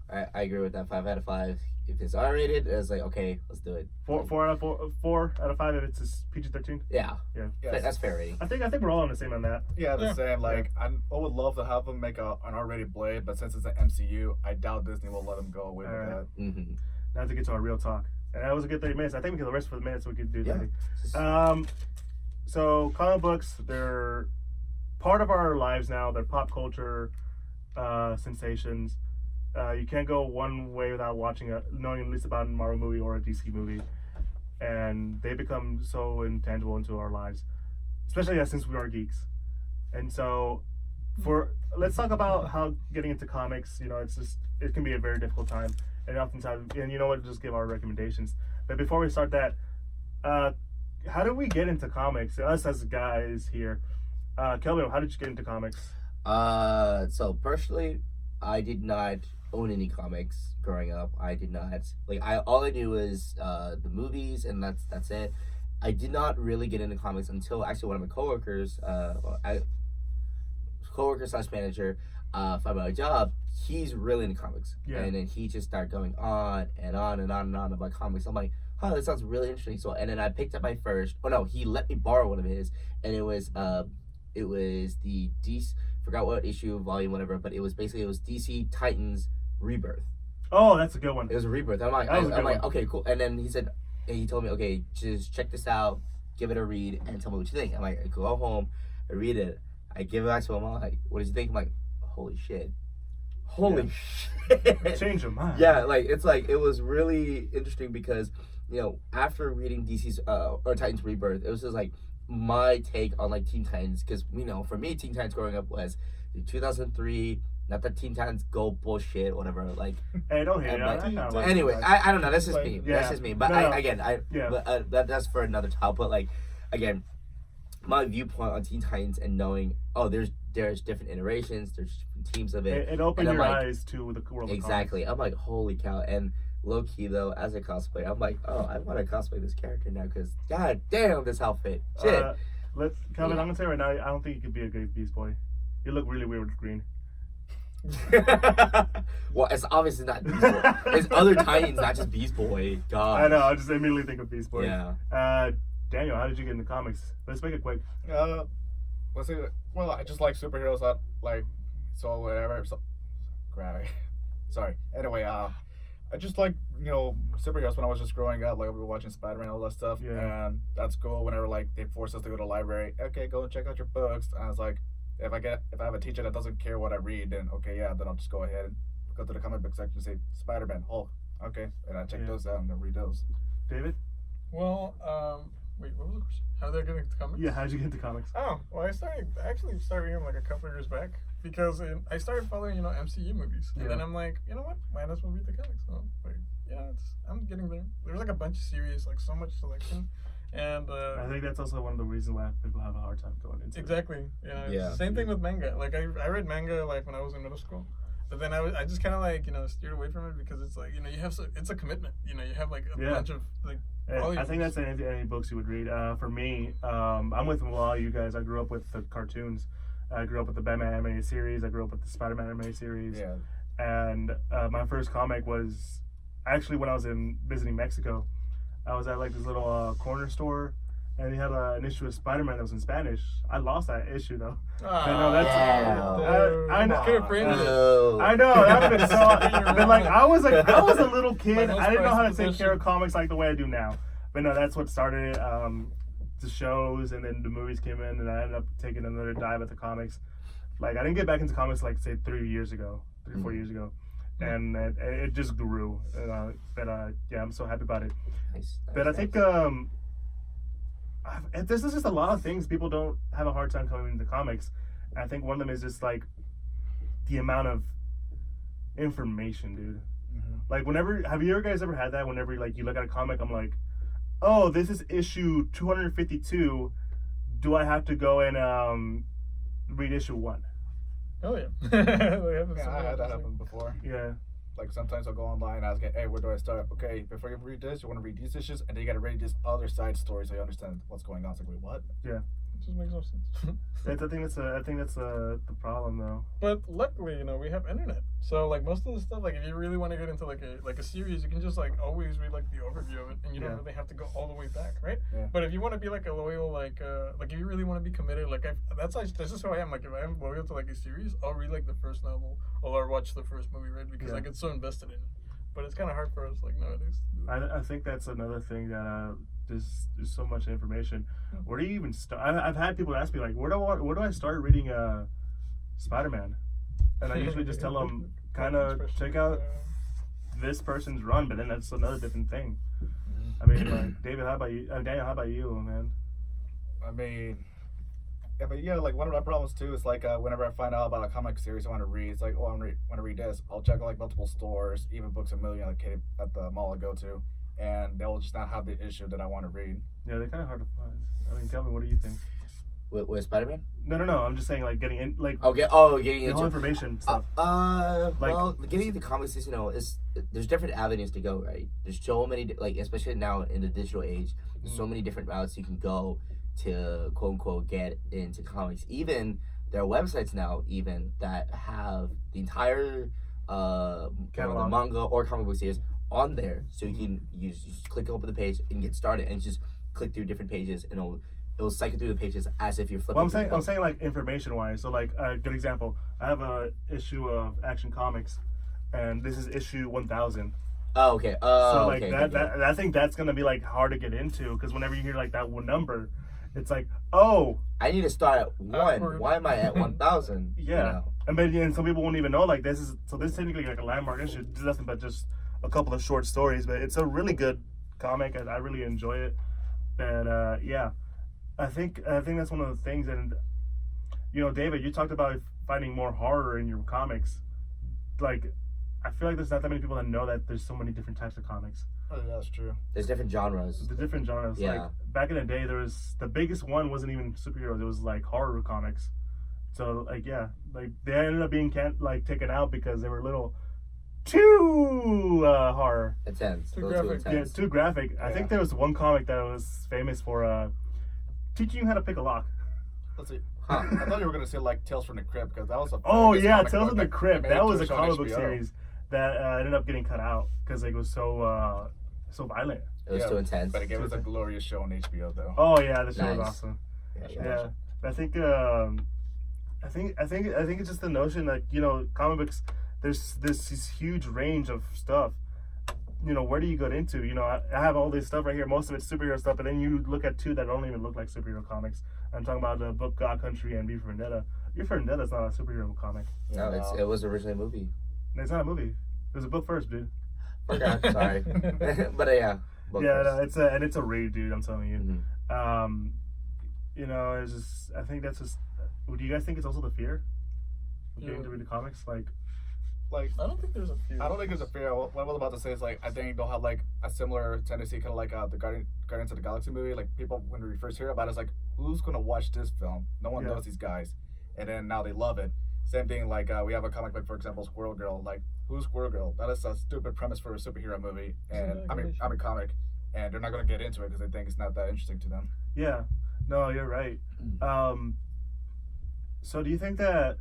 I agree with that. 5 out of 5. If it's R-rated, it's like, okay, let's do it. 4 out of 5 if it's PG-13. Yeah. Yes. That's fair rating. I think we're all on the same on that. Yeah, the same. Like, I would love to have them make an R-rated Blade, but since it's an MCU, I doubt Disney will let them go away with that. Mm-hmm. Now to get to our real talk, and that was a good 30 minutes. I think we can rest for the minutes so we could do 30. Yeah. So comic books, they're part of our lives now. They're pop culture sensations. You can't go one way without knowing at least about a Marvel movie or a DC movie, and they become so intangible into our lives, especially since we are geeks. And so, let's talk about how getting into comics. It can be a very difficult time, and oftentimes, and you know what, just give our recommendations. But before we start that, how do we get into comics? Us as guys here, Kelvin, how did you get into comics? So personally, I did not own any comics growing up. I did not all I knew was the movies, and that's it. I did not really get into comics until actually one of my coworkers, /manager, for my job. He's really into comics, and then he just started going on and on and on and on about comics. I'm like, oh, that sounds really interesting. So, and then I picked up my first. Oh no, he let me borrow one of his, and it was It was the DC, forgot what issue, volume, whatever, but it was DC Titans Rebirth. Oh, that's a good one. It was a rebirth. I'm like, That was a good one. okay, cool. And then he told me, okay, just check this out, give it a read, and tell me what you think. I'm like, I go home, I read it, I give it back to him. I'm like, what did you think? I'm like, holy shit. Change your mind. Yeah, like it was really interesting because after reading DC's or Titans Rebirth, it was just like my take on like Teen Titans, because for me Teen Titans growing up was the 2003. Not that Teen Titans Go bullshit, whatever. Like, hey, don't hate it. Anyway, I don't know. That's just me. Yeah. That's just me. But that's for another topic. But like, again, my viewpoint on Teen Titans and knowing, there's different iterations, there's different teams of it. It opened your eyes to the world. Exactly. I'm like, holy cow. And low key though, as a cosplayer, I'm like, I want to cosplay this character now because god damn this outfit. Shit. Calvin, I'm gonna say right now, I don't think you could be a good Beast Boy. You look really weird with green. Well, it's obviously not Beast Boy. It's other Titans, not just Beast Boy. God. I know. I just immediately think of Beast Boy. Yeah. Daniel, how did you get into comics? Let's make it quick. Let's see. Well, I just like superheroes. So whatever. Sorry. Anyway, I just like superheroes when I was just growing up. Like we were watching Spider-Man, all that stuff. Yeah. And that's cool. Whenever like they force us to go to the library, okay, go and check out your books. And I was like, if I have a teacher that doesn't care what I read, then then I'll just go ahead and go to the comic book section and say Spider-Man, Hulk, okay, and I check those out and then read those. David? Well, wait, what was the question? How did I get into comics? Yeah, how did you get into comics? Oh, well, I actually started reading like a couple of years back because I started following MCU movies, and then I'm like, you know what, might as well read the comics. So like, I'm getting there. There's like a bunch of series, like so much selection. And I think that's also one of the reasons why people have a hard time going into exactly. Yeah. Same thing with manga. Like I read manga like when I was in middle school, but then I just kind of like steered away from it because it's like it's a commitment. You have like a bunch of like. I think that's any books you would read. For me, I'm with a lot of you guys. I grew up with the cartoons. I grew up with the Batman animated series. I grew up with the Spider-Man animated series. Yeah. And my first comic was actually when I was visiting Mexico. I was at like this little corner store, and they had an issue of Spider-Man that was in Spanish. I lost that issue though. I know that's. I know. I know that would have been so. But like I was a little kid. I didn't know how to take care of comics like the way I do now. But no, that's what started it. The shows, and then the movies came in, and I ended up taking another dive at the comics. Like I didn't get back into comics like say 3 years ago, 4 years ago. And it just grew. I'm so happy about it. Nice. But I think there's just a lot of things people don't have a hard time coming into comics. And I think one of them is just like the amount of information, dude. Mm-hmm. Like have you guys ever had that? Whenever like you look at a comic, I'm like, oh, this is issue 252. Do I have to go and read issue 1? Oh yeah. I had that happen before. Yeah. Like sometimes I'll go online and ask, hey, where do I start? Okay, before you read this, you want to read these issues, and then you got to read this other side story so you understand what's going on. It's like, wait, what? Yeah. It just makes no sense. I think that's the problem though. But luckily, we have internet. So like most of the stuff, like if you really want to get into like a series, you can just like always read like the overview of it, and you don't really have to go all the way back, right? Yeah. But if you want to be like a loyal, like if you really want to be committed, like this is who I am. Like if I am loyal to like a series, I'll read like the first novel or watch the first movie, right? Because I get so invested in it. But it's kind of hard for us like nowadays. I think that's another thing that there's so much information. Where do you even start? I've had people ask me like, where do I start reading Spider-Man? And I usually just tell them kind of check out this person's run, but then that's another different thing. I mean, like, David, how about you? Daniel, how about you, man? I mean, like one of my problems too is like whenever I find out about a comic series I want to read, it's like, I want to read this. I'll check like multiple stores, even Books A Million, like at the mall I go to, and they'll just not have the issue that I want to read. Yeah, they're kind of hard to find. I mean, Kelvin, what do you think? With Spider-Man? No. I'm just saying, like, getting in, like... getting into... whole information stuff. Well, getting into comics is, there's different avenues to go, right? There's so many, like, especially now in the digital age, there's so many different routes you can go to, quote-unquote, get into comics. Even, there are websites now, even, that have the entire the manga or comic book series on there. So you can just click open the page and get started, and just click through different pages, and it'll it will cycle through the pages as if you're flipping. Well, I'm through the book. saying like information wise. So like a good example, I have a issue of Action Comics, and this is issue 1000. Oh, okay. So like okay, that I think that's gonna be like hard to get into because whenever you hear like that one number, it's like, oh I need to start at 1. Awkward. Why am I at 1,000? yeah. You know? And some people won't even know like this is technically like a landmark issue. It's nothing but just a couple of short stories, but it's a really good comic and I really enjoy it. And yeah, I think that's one of the things. And you know, David, you talked about finding more horror in your comics. Like, I feel like there's not that many people that know that there's so many different types of comics. Oh, that's true. There's different genres. The different genres. Yeah. Like back in the day, there was the biggest one wasn't even superheroes. It was like horror comics. So like yeah, like they ended up being taken out because they were a little too horror. Intense. Too A little graphic. Yeah, intense. too graphic. I think there was one comic that was famous for teaching you how to pick a lock. Let's see. Huh. I thought you were gonna say like Tales from the Crypt because that was a. Oh famous yeah, comic Tales book from the that Crypt. made That it was to a show on comic book HBO. series that ended up getting cut out because it was so violent. It was too intense. But it gave us a glorious show on HBO though. Oh yeah, the show was Nice. awesome. Yeah. Yeah, I think it's just the notion that you know comic books. There's this huge range of stuff. You know, where do you get into? You know, I have all this stuff right here. Most of it's superhero stuff, but then you look at two that don't even look like superhero comics. I'm talking about the book God Country and V for Vendetta. V for Vendetta is not a superhero comic. No, it was originally a movie. It's not a movie. It was a book first, dude. Forgot. Sorry. But yeah. book Yeah, first. no, it's a read, dude. I'm telling you. Mhm. You know, it's just. I think that's just. Do you guys think it's also the fear of getting Yeah. to read the comics? Like, Like I don't think there's a few. I don't think there's a fear. What I was about to say is like I think they'll have like a similar tendency, kind of like the Guardians of the Galaxy movie. Like people when we first hear about it, it's like who's gonna watch this film? No one Yeah. knows these guys, and then now they love it. Same thing like we have a comic book, for example, Squirrel Girl. Like who's Squirrel Girl? That is a stupid premise for a superhero movie, and I mean comic, and they're not gonna get into it because they think it's not that interesting to them. yeah, no, you're right. So do you think that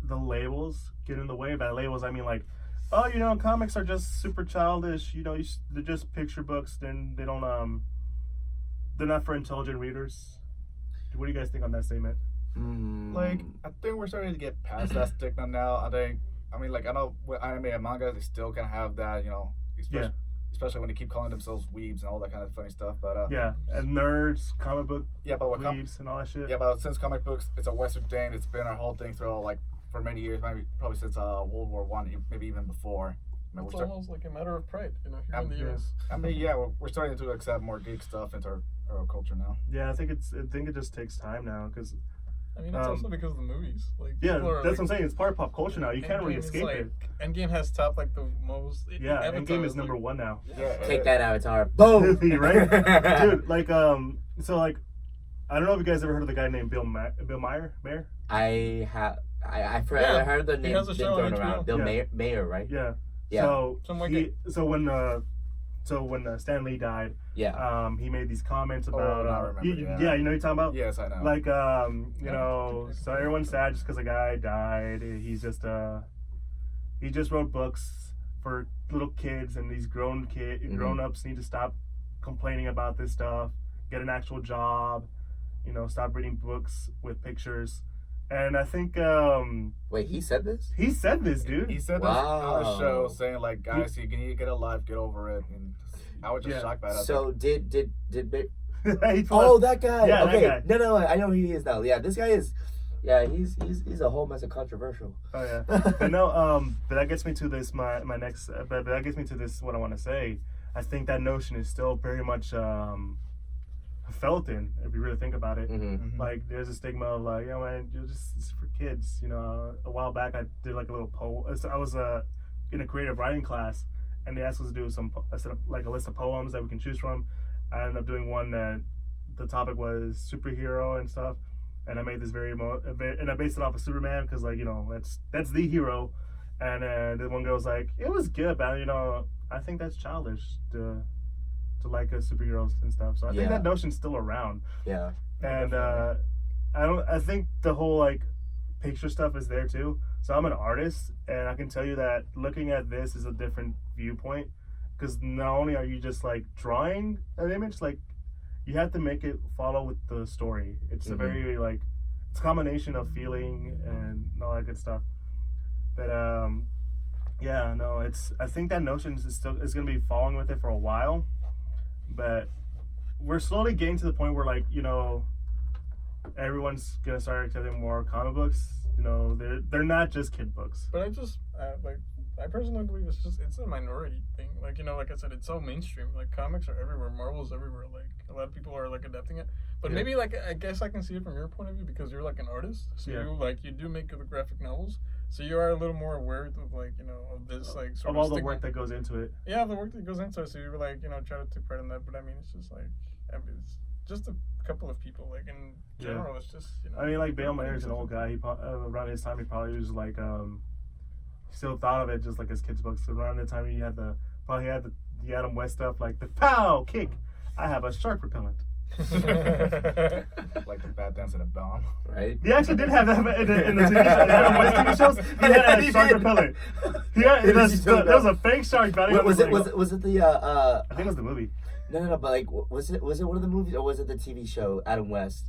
the labels get in the way? By labels, I mean like, oh, you know, comics are just super childish. You know, they're just picture books. Then they don't they're not for intelligent readers. What do you guys think on that statement? Like I think we're starting to get past that stigma now. I mean, like I know with anime and manga, they still kind of have that, you know, especially when they keep calling themselves weebs and all that kind of funny stuff. But Yeah, and nerds, comic book yeah, but what weebs and all that shit. yeah, but since comic books, it's a Western thing. It's been our whole thing throughout like for many years, maybe probably since World War One, maybe even before. I mean, It's almost like a matter of pride, you know, here in the Yeah. U.S. I mean, yeah, we're starting to accept more geek stuff into our culture now. Yeah, I think it just takes time now because I mean, it's also because of the movies. Like, yeah, people are, that's like, what I'm saying. It's part of pop culture now. You can't really Endgame is, escape like, it. Endgame has topped like the most. Yeah, Avatar Endgame is like- number one now. Yeah, Take that, Avatar. Boom. Right, dude. Like so like, I don't know if you guys ever heard of the guy named Bill Mayer. I have. I Yeah, heard the he name has been a show on thrown HBO. around. Bill Yeah. Mayer, right? Yeah. Yeah. So Something like when Stan Lee died, Yeah. he made these comments about now I remember, you yeah. know what you're talking about. Yes, I know. Like you know, so everyone's sad just because a guy died. He's just he just wrote books for little kids, and these grown ups need to stop complaining about this stuff, get an actual job, you know, stop reading books with pictures. And I think Wait, he said this? he said this, dude. He said this on the show, Wow. saying like, guys, you need to get a life, get over it. And I was just Yeah. shocked by that. So did He told Oh, us- that guy. Yeah, that okay. guy. No, I know who he is now. Yeah, this guy is. Yeah, he's a whole mess of controversial. Oh yeah, but no, but that gets me to this. My next, but that gets me to this. What I want to say. I think that notion is still very much felt in. If you really think about it, Mm-hmm. like there's a stigma of like, you know, man, you're just it's for kids. You know, a while back I did like a little poem. I was in a creative writing class, and they asked us to do like a list of poems that we can choose from. I ended up doing one that the topic was superhero and stuff. And I made this and I based it off of Superman because, like, you know, that's the hero. And the one girl's like, it was good, but you know, I think that's childish to like superheroes and stuff. So I think Yeah. that notion's still around. Yeah. And I think the whole like picture stuff is there too. So I'm an artist, and I can tell you that looking at this is a different viewpoint because not only are you just like drawing an image, like you have to make it follow with the story. It's a very like it's a combination of feeling and all that good stuff. But yeah, no, it's I think that notion is gonna be following with it for a while, but we're slowly getting to the point where like everyone's gonna start accepting more comic books. They're not just kid books. But I personally believe it's a minority thing. Like like I said, it's so mainstream. Like comics are everywhere, Marvel's everywhere. Like a lot of people are like adapting it. But maybe like I guess I can see it from your point of view because you're like an artist. So you do make the graphic novels. So you are a little more aware of like of this like sort of all the work that goes into it. Yeah, the work that goes into it. So you were like try to take part in that. But I mean, it's just like it's just a couple of people. Like in general, it's just I mean, like Bale Mayer's an old guy. He around his time he probably was like still thought of it just like his kids' books. So around the time he had the Adam West stuff like the pow kick. I have a shark repellent. Like the Bad Dance and a Bomb, right? He actually did have that in the TV show. Adam West TV shows. He had a shark repellent. There was a fake shark batting on Was his it leg. was it the I think it was the movie. No, but like was it one of the movies or was it the TV show Adam West?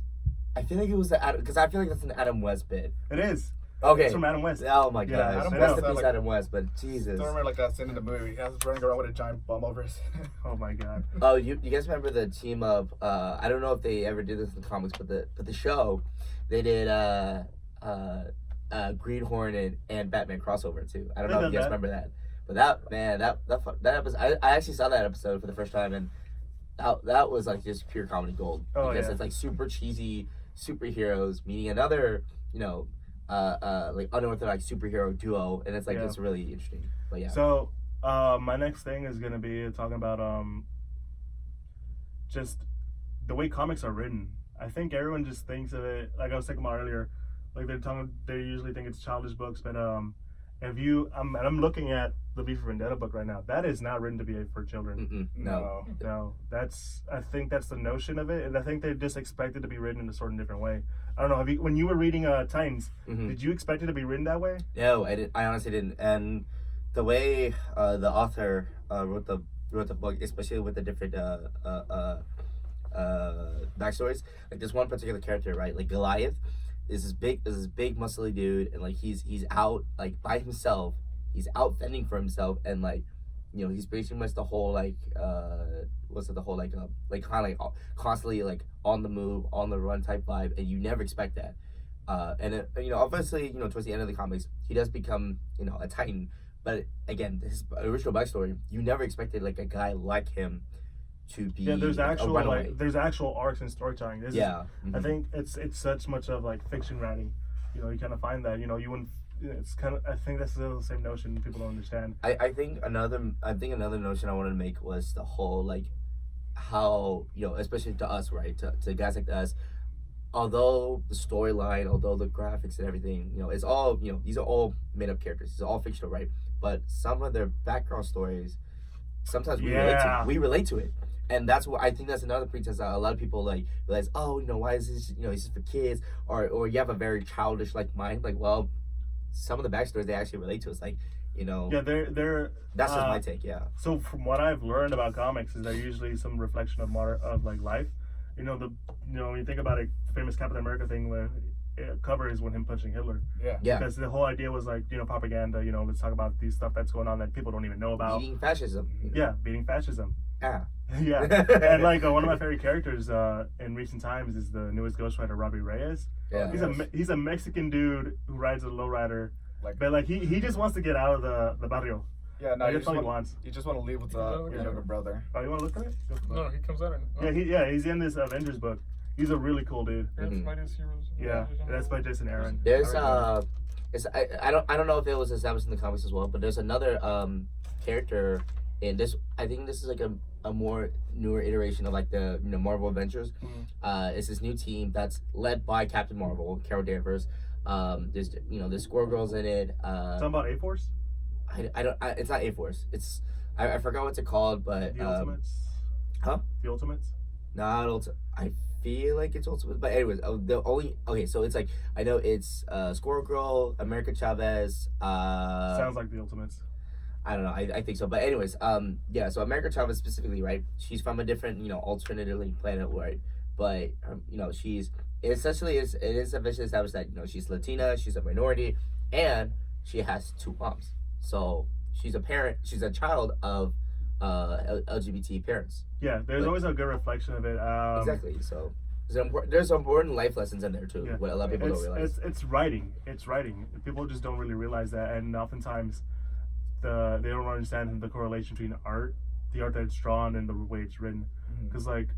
I feel like it was because I feel like that's an Adam West bit. It is. Okay. It's from Adam West. Oh my Yeah, gosh. Adam Rest West, in peace, like- Adam West, but Jesus. Don't remember like that scene in the movie. He was running around with a giant bum over his. Oh my god. Oh, you guys remember the team of I don't know if they ever did this in the comics, but the show they did Green Hornet and Batman crossover too. I don't know if you guys remember that. But that episode I actually saw that episode for the first time and that was like just pure comedy gold. Oh, because yeah. it's like super cheesy superheroes meeting another, like unorthodox superhero duo and it's like it's really interesting. But yeah. So my next thing is gonna be talking about just the way comics are written. I think everyone just thinks of it like I was talking about earlier. Like they usually think it's childish books, but I'm looking at the V for Vendetta book right now. That is not written to be for children. No. No, I think that's the notion of it, and I think they just expect it to be written in a sort of different way. I don't know. When you were reading Titans, did you expect it to be written that way? No, I didn't. I honestly didn't. And the way the author wrote the book, especially with the different backstories, like this one particular character, right? Like Goliath is this big muscly dude, and like he's out like by himself. He's out fending for himself, and like he's pretty much the whole like the whole like kind of like constantly like on the move, on the run type vibe, and you never expect that. And it, obviously towards the end of the comics, he does become a Titan, but again, his original backstory, you never expected like a guy like him to be. Yeah, there's like, actual a runaway. there's actual arcs in storytelling. Mm-hmm. I think it's such much of like fiction writing. You kind of find that you wouldn't. It's kind of. I think that's still the same notion people don't understand. I think another notion I wanted to make was the whole like how especially to us, right, to guys like us, although the storyline, although the graphics and everything, it's all these are all made up characters. It's all fictional, right? But some of their background stories, sometimes we relate to it. And that's what I think that's another pretense that a lot of people like realize, why is this, is this for kids? Or you have a very childish like mind, like, well, some of the backstories they actually relate to. It's like, Yeah, they're that's just my take, yeah. So from what I've learned about comics is they're usually some reflection of like life. When you think about it, the famous Captain America thing where cover is when him punching Hitler. Yeah. Because the whole idea was like, propaganda, let's talk about these stuff that's going on that people don't even know about. Beating fascism. Yeah, beating fascism. Yeah. Yeah. And like one of my favorite characters in recent times is the newest Ghost Rider, Robbie Reyes. Yeah. He's a Mexican dude who rides a lowrider. But like he just wants to get out of the barrio. Yeah, no, that's all he wants. You just want to leave with your younger brother. Oh, you want to look at it? No, he comes out. He's in this Avengers book. He's a really cool dude. Yeah, that's by Jason Aaron. There's I don't know if it was established in the comics as well, but there's another character in this. I think this is like a more newer iteration of like the Marvel Adventures. It's this new team that's led by Captain Marvel, Carol Danvers. There's Squirrel Girls in it. Talking about A-Force? It's not A-Force. It's I forgot what's it called, but the Ultimates. Huh? The Ultimates? Not I feel like it's Ultimates, but anyways, so it's like I know it's Squirrel Girl, America Chavez. Sounds like the Ultimates. I don't know. I think so. But anyways, yeah. So America Chavez specifically, right? She's from a different, alternatively planet, right? But she's essentially it is eventually established that she's Latina, she's a minority, and she has two moms. So she's a parent. She's a child of LGBT parents. Yeah, there's always a good reflection of it. Exactly. So there's important life lessons in there too. Yeah. What a lot of people don't realize. It's writing. It's writing. People just don't really realize that, and oftentimes they don't understand the correlation between the art that it's drawn, and the way it's written. Because I've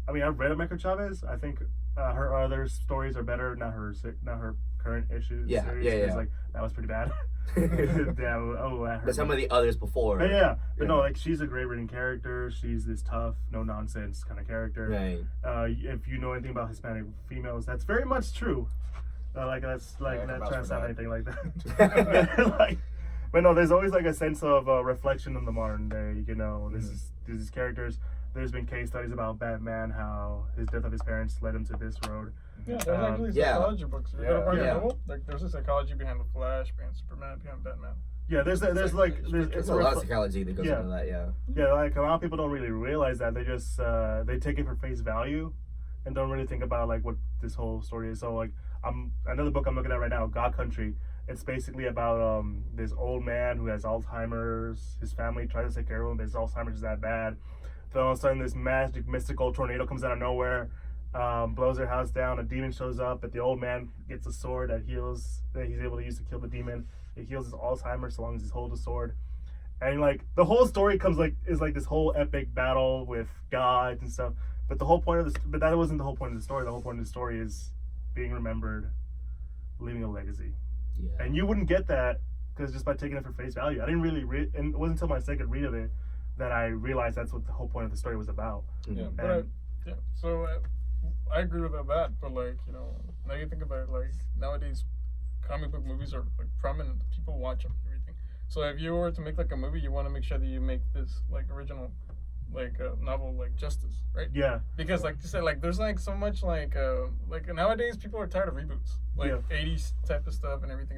read America Chavez. I think her other stories are better. Not her current issues. Yeah, series, yeah. That was pretty bad. Damn. Oh, that hurt. But some of the others before. Yeah. But no, she's a great written character. She's this tough, no nonsense kind of character. Right. If you know anything about Hispanic females, that's very much true. Not trying to sound anything like that. But no, there's always a sense of reflection in the modern day. These characters. There's been case studies about Batman, how his death of his parents led him to this road. Yeah, there's actually psychology books. There's a psychology behind the Flash, behind Superman, behind Batman. Yeah, there's a lot of psychology that goes into that. Yeah. Yeah, a lot of people don't really realize that. They just they take it for face value, and don't really think about what this whole story is. So another book I'm looking at right now, God Country. It's basically about this old man who has Alzheimer's. His family tries to take care of him, but his Alzheimer's is that bad. Then all of a sudden, this mystical tornado comes out of nowhere, blows their house down. A demon shows up, but the old man gets a sword that he's able to use to kill the demon. It heals his Alzheimer's so long as he holds the sword. And the whole story is this whole epic battle with gods and stuff. But but that wasn't the whole point of the story. The whole point of the story is being remembered, leaving a legacy. Yeah. And you wouldn't get that because just by taking it for face value. I didn't really read, and it wasn't until my second read of it that I realized that's what the whole point of the story was about. Yeah, so I agree with that, but now you think about it, nowadays comic book movies are prominent, people watch them, everything. So if you were to make a movie, you want to make sure that you make this original novel justice, right? Yeah. Because you said, there's so much nowadays people are tired of reboots, 80s type of stuff and everything.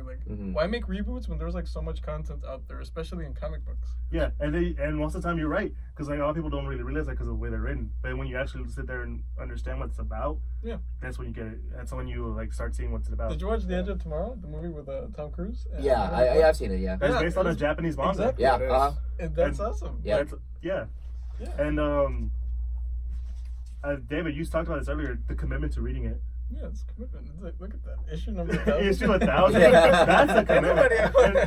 Why make reboots when there's so much content out there, especially in comic books? Yeah, and most of the time you're right, because a lot of people don't really realize that because of the way they're written. But when you actually sit there and understand what it's about, that's when you get it. That's when you start seeing what it's about. Did you watch The Edge of Tomorrow, the movie with Tom Cruise? Yeah, I've seen it. Yeah. That's based on a Japanese manga. Exactly. Yeah. That's awesome. Yeah. Yeah. And David, you talked about this earlier, the commitment to reading it. Yeah, it's commitment. Look at that. Issue number 1,000. Issue 1,000? That's a commitment.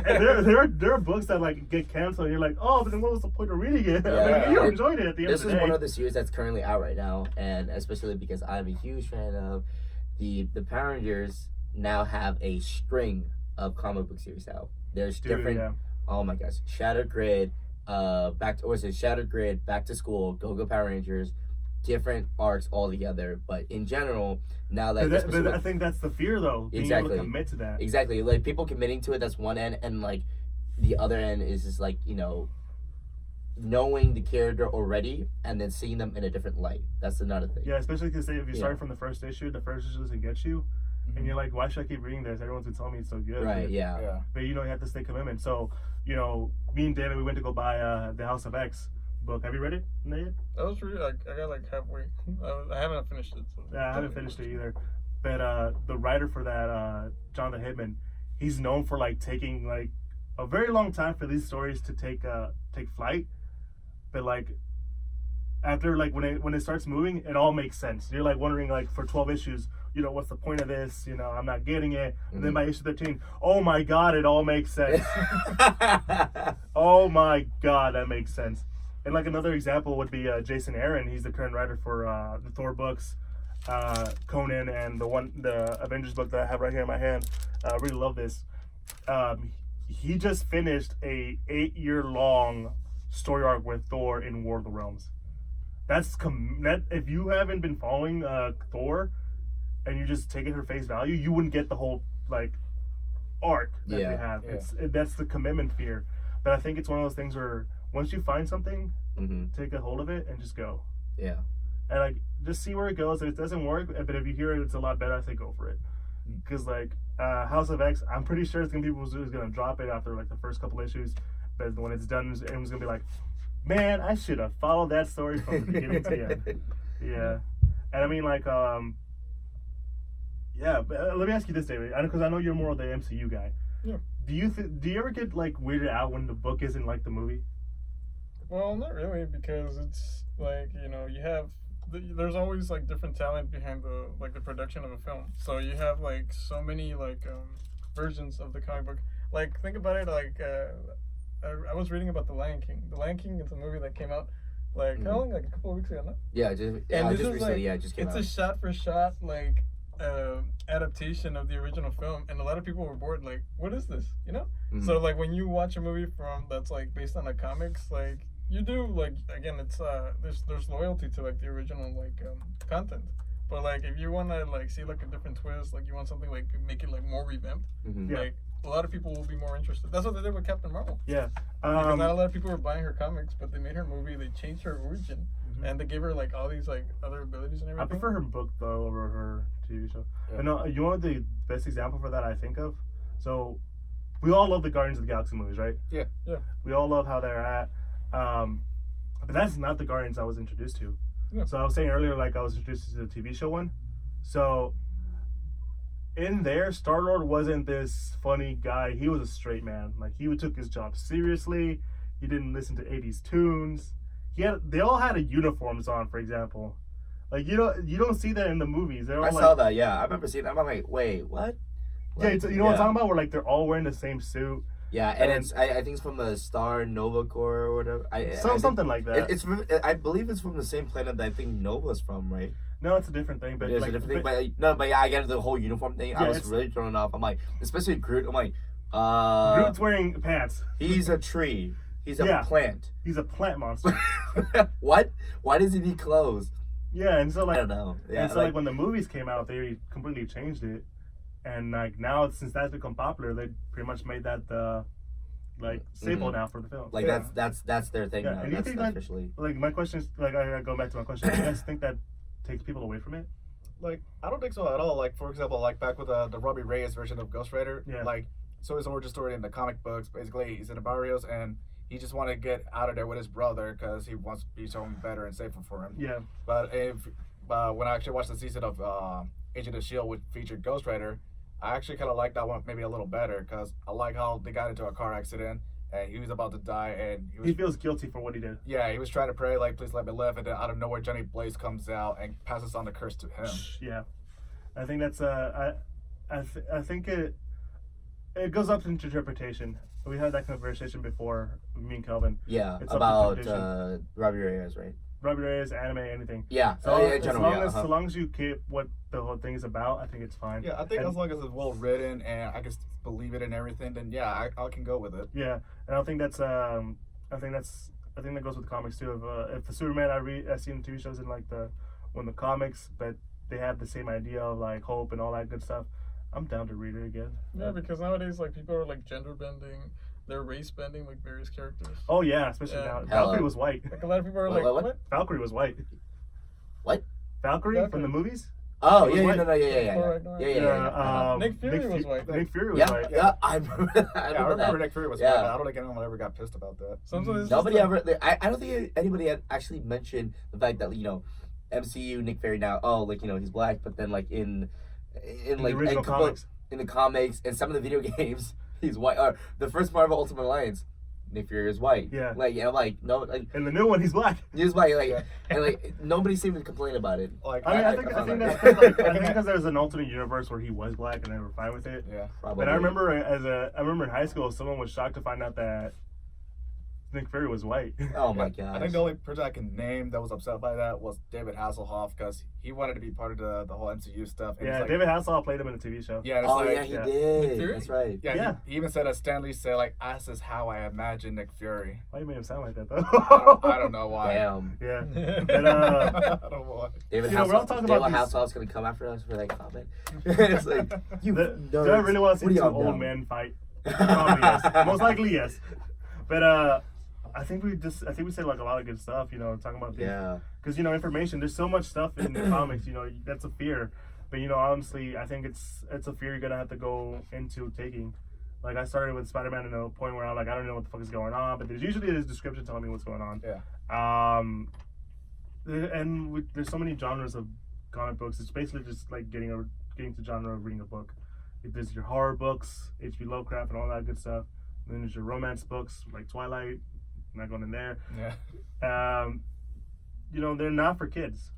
And there are books that get canceled and you're like, oh, but then what was the point of reading it? Yeah. You enjoyed it at the end of the day. This is one of the series that's currently out right now, and especially because I'm a huge fan of the Power Rangers now have a string of comic book series out. There's different oh my gosh, Shattered Grid, Shattered Grid, Back to School, Go Power Rangers, different arcs all together. But in general, now that but I think that's the fear though. Being able to commit to that. Exactly. People committing to it, that's one end, and the other end is just knowing the character already and then seeing them in a different light. That's another thing. Yeah, especially because if you start from the first issue doesn't get you. And you're like, why should I keep reading this? Everyone's been telling me it's so good. Right, yeah. But you have to stay commitment. So, me and David, we went to go buy the House of X book. Have you read it, Nate? I was reading, I got halfway. I haven't finished it. So. Yeah, I haven't finished it either. But the writer for that, Jonathan Hickman, he's known for taking a very long time for these stories to take flight. But after when it starts moving, it all makes sense. You're wondering for 12 issues, what's the point of this? I'm not getting it. And then by issue 13, oh my God, it all makes sense. Oh my God, that makes sense. And another example would be Jason Aaron. He's the current writer for the Thor books, Conan, and the Avengers book that I have right here in my hand. I really love this. He just finished a 8-year-long story arc with Thor in War of the Realms. If you haven't been following Thor and you just take it for face value, you wouldn't get the whole arc that they have. Yeah. That's the commitment fear. But I think it's one of those things where once you find something, take a hold of it and just go. Yeah. And just see where it goes. If it doesn't work, but if you hear it's a lot better, I say go for it. Because House of X, I'm pretty sure it's gonna be people who's gonna drop it after the first couple issues. but when it's done, everyone's gonna be like, man, I should have followed that story from the beginning to the end. Yeah, and I mean like yeah. But let me ask you this, David, because I know you're more of the MCU guy. Yeah. Do you ever get like weirded out when the book isn't like the movie? Well, not really, because it's like, you have there's always like different talent behind the production of a film. So you have like so many like versions of the comic book. Like, think about it, like I was reading about The Lion King. The Lion King is a movie that came out like how long? Like a couple of weeks ago, no? Yeah, just recently. Like, Yeah, it just came out. It's a shot for shot like adaptation of the original film, and a lot of people were bored. Like, what is this? Mm-hmm. So like when you watch a movie that's like based on the comics, like you do like again, it's there's loyalty to like the original like content. But like if you want to like see like a different twist, like you want something like make it like more revamped, Mm-hmm. like a lot of people will be more interested. That's what they did with Captain Marvel. Yeah. Because not a lot of people were buying her comics, but they made her movie. They changed her origin, and they gave her like all these like other abilities and everything. I prefer her book though over her TV show. Yeah. And you know what the best example for that I think of? So we all love the Guardians of the Galaxy movies, right? Yeah. Yeah. We all love how they're at. But that's not the Guardians I was introduced to. Yeah. So I was saying earlier, like I was introduced to the TV show one. So in there, Star-Lord wasn't this funny guy. He was a straight man. Like he took his job seriously. He didn't listen to 80s tunes. They all had uniforms on, for example. Like you don't see that in the movies. They're all I like, saw that. Yeah, I remember seeing that. I'm like, wait, what? Yeah, you know what I'm talking about? Where like they're all wearing the same suit. Yeah, and it's I think it's from the Star Nova Corps or whatever. I think Something like that. It's from, I believe it's from the same planet that I think Nova's from, right? No, it's a different thing. But It's like, a different thing. But yeah, I get the whole uniform thing. I Yeah, was it's- really thrown off. I'm like, especially Groot. I'm like, Groot's wearing pants. he's a tree. He's a Yeah. plant. He's a plant monster. What? Why does he need clothes? Yeah, and so like I don't know. Yeah, and so like when the movies came out, they completely changed it, and like now since that's become popular, they pretty much made that the like staple now for the film. like Yeah. that's their thing Yeah, now. and you That's think that- officially. Like my question is, like I go back to my question. Do you guys think that takes people away from it? Like, I don't think so at all. Like, for example, like back with the Robbie Reyes version of Ghost Rider. Yeah. Like, so his origin story in the comic books, basically, he's in the barrios and he just wanted to get out of there with his brother because he wants to be someone better and safer for him. Yeah, But when I actually watched the season of Agent of S.H.I.E.L.D., which featured Ghost Rider, I actually kind of liked that one maybe a little better because I like how they got into a car accident and he was about to die and he feels guilty for what he did. yeah, he was trying to pray, like, please let me live, and then out of nowhere, Johnny Blaze comes out and passes on the curse to him. Yeah, I think that's I think it goes up to interpretation. We had that conversation before, me and Kelvin. Yeah, It's up to about interpretation. Robbie Reyes, right? Robbie Reyes, anime, anything. Yeah. So in as general, long yeah, as so long as you keep what the whole thing is about, I think it's fine. Yeah, I think And- as long as it's well written and I can believe it and everything, then yeah, I can go with it. Yeah, and I think that's I think that goes with the comics too. If the Superman I've seen TV shows in like the comics, but they have the same idea of like hope and all that good stuff, I'm down to read it again. Yeah, because nowadays like people are like gender bending, they're race bending like various characters. Oh yeah, especially Yeah. now. Hello. Valkyrie was white. Like a lot of people are What, like, what? Valkyrie was white. What? Valkyrie from the movies? Oh, He yeah, was yeah, white. no, yeah. Thor, Yeah. Nick Fury was white. Nick Fury was Yeah, white. yeah, I remember that. I Yeah, I remember remember that. Nick Fury was Yeah. bad, but I don't think anyone ever got pissed about that. Sometimes it's Nobody just, ever. I don't think anybody had actually mentioned the fact that MCU Nick Fury now. Oh, like he's black, but then like in In like the original a couple- comics. in the comics and some of the video games, he's white. Or the first Marvel Ultimate Alliance, Nick Fury is white. Yeah. Like like no, like In the new one, he's black. he's white. Like Yeah. and like nobody seemed to complain about it. Like, I mean, I found think that. that's because I think because there's an alternate universe where he was black and they were fine with it. yeah. Probably. But I remember I remember in high school, someone was shocked to find out that Nick Fury was white. Oh my I god. think the only person I can name that was upset by that was David Hasselhoff because he wanted to be part of the whole MCU stuff. And Yeah, it's like, David Hasselhoff played him in a TV show. Yeah, and it's Oh like, yeah, he yeah. Nick did. Fury? That's right. yeah, Yeah. He even said, as Stanley said, like, this is how I imagine Nick Fury. Why you made him sound like that though? I don't know why. Damn. Yeah. Yeah. But, I don't know why. David You know, we're all talking about David these- Hasselhoff's gonna come after us for that comment. It's like you. do I really want to see two old men fight? Probably yes. Most likely yes. But I think we said like a lot of good stuff. Talking about these. Yeah. Because information. There's so much stuff in the comics. That's a fear. But honestly, I think it's a fear you're gonna have to go into taking. Like I started with Spider-Man to a point where I'm like, I don't know what the fuck is going on, but there's usually this description telling me what's going on. Yeah. There's so many genres of comic books. It's basically just like getting to genre of reading a book. There's your horror books, H.P. Lovecraft, and all that good stuff. And then there's your romance books like Twilight. I'm not going in there. Yeah. You know, they're not for kids.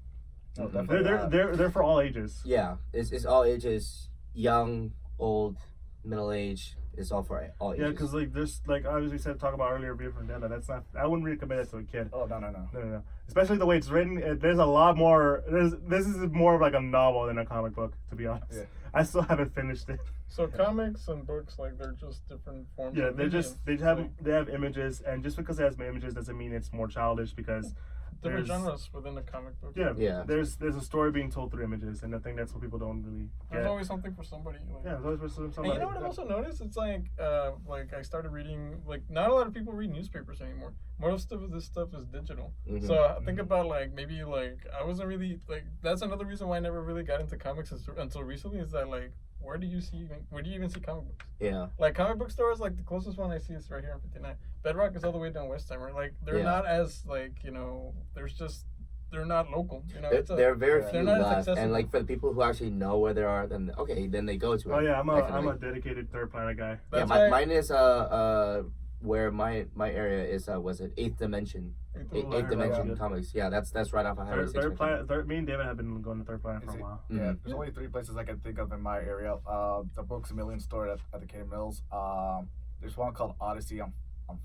Oh, definitely. They're for all ages. Yeah, it's all ages, young, old, middle age. It's all for all ages. Yeah, because like there's like obviously said talk about earlier, V for Vendetta. That's not. I wouldn't recommend it to a kid. Oh no. No. Especially the way it's written. There's a lot more. This is more of like a novel than a comic book, to be honest. Yeah. I still haven't finished it. So comics and books, like they're just different forms. Yeah, of they medium. have images, and just because it has images doesn't mean it's more childish because Different there's- genres within the comic book. Yeah. There's a story being told through images, and I think that's what people don't really get. There's always something for somebody. Like, Yeah, there's always for and somebody. you know what I've also noticed? It's like I started reading, like, not a lot of people read newspapers anymore. Most of this stuff is digital. Mhm. So I think about, like, maybe, like, I wasn't really, like, that's another reason why I never really got into comics until recently is that, like, where do you even see comic books? Yeah. Like, comic book stores, like, the closest one I see is right here on 59. Bedrock is all the way down Westheimer. Like, they're Yeah. not as, like, you know, they're not local. You know, There are very they're few not as left, accessible. and like for the people who actually know where they are, then they go to it. Oh yeah, I'm definitely. a dedicated Third Planet guy. Yeah, That's why- mine is where my area is was it Eighth Dimension. Eighth Dimension Yeah. Comics. Yeah, that's right off of Highway 6. Third Planet. Me and David have been going to Third Planet for a while. Yeah, Mhm. there's only 3 places I can think of in my area. The Books A Million store at the Katy Mills. There's one called Odyssey on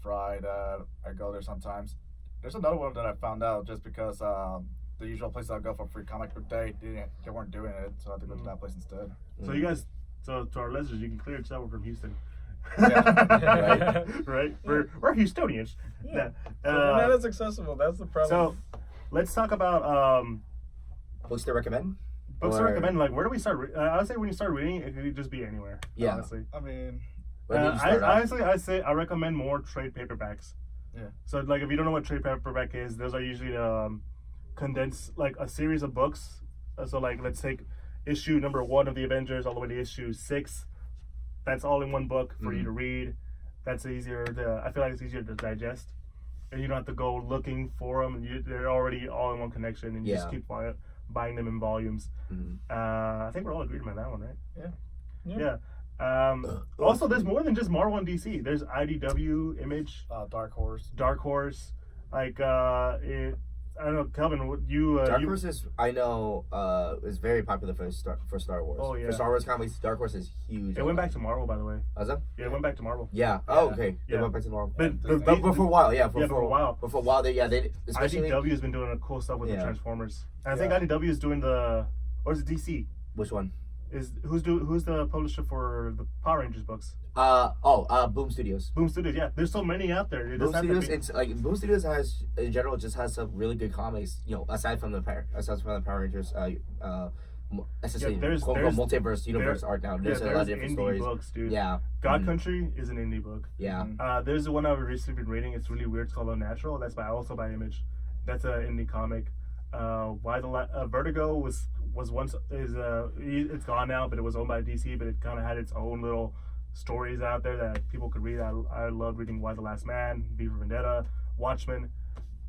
Friday that I go there sometimes. There's another one that I found out just because the usual place I go for free comic book day, they weren't doing it, so I had to go to that place instead. So you guys, to our listeners, you can clear yourself from Houston. Yeah. Right? We're Houstonians. Yeah. Yeah. So they're not as accessible. That's the problem. So let's talk about Books to recommend? books to Or- recommend. Like, where do we start? I would say when you start reading, it could just be anywhere. Yeah. Honestly. I mean, When did you start off? Honestly, I say I recommend more trade paperbacks. Yeah. So like, if you don't know what trade paperback is, those are usually condensed like a series of books. So like, let's take issue number 1 of the Avengers all the way to issue 6. That's all in one book for you to read. That's easier to. I feel like it's easier to digest, and you don't have to go looking for them. They're already all in one connection, and you just keep buying them in volumes. Mhm. I think we're all agreed about that one, right? Yeah. Also, there's more than just Marvel and DC. There's IDW, Image, Dark Horse. Dark Horse. Like, I don't know, Kelvin. What Dark Horse is, I know, is very popular for Star Wars. Oh, yeah. For Star Wars comics, Dark Horse is huge. It went back to Marvel, by the way. Was it? Yeah, it went back to Marvel. Yeah. Oh, Yeah. okay. Yeah. It went back to Marvel. But, But for a while, yeah. for a while. But for a while, they especially IDW has been doing cool stuff with the Yeah. Transformers. And I think IDW is doing or is it DC? which one? Who's the publisher for the Power Rangers books? Boom Studios. Boom Studios. Yeah, there's so many out there. It Boom doesn't have to Studios, be- it's like Boom Studios has in general just has some really good comics. You know, aside from the Power Rangers, essentially there's- quote unquote multiverse universe there- art now. yeah, There's a lot of there's different indie stories. books, dude. Yeah. God Mhm. Country is an indie book. Yeah. There's the one I've recently been reading. It's really weird. It's called Unnatural. That's also by Image. That's an indie comic. Vertigo was once it's gone now, but it was owned by DC. But it kind of had its own little stories out there that people could read. I love reading Why the Last Man, V for Vendetta, Watchmen.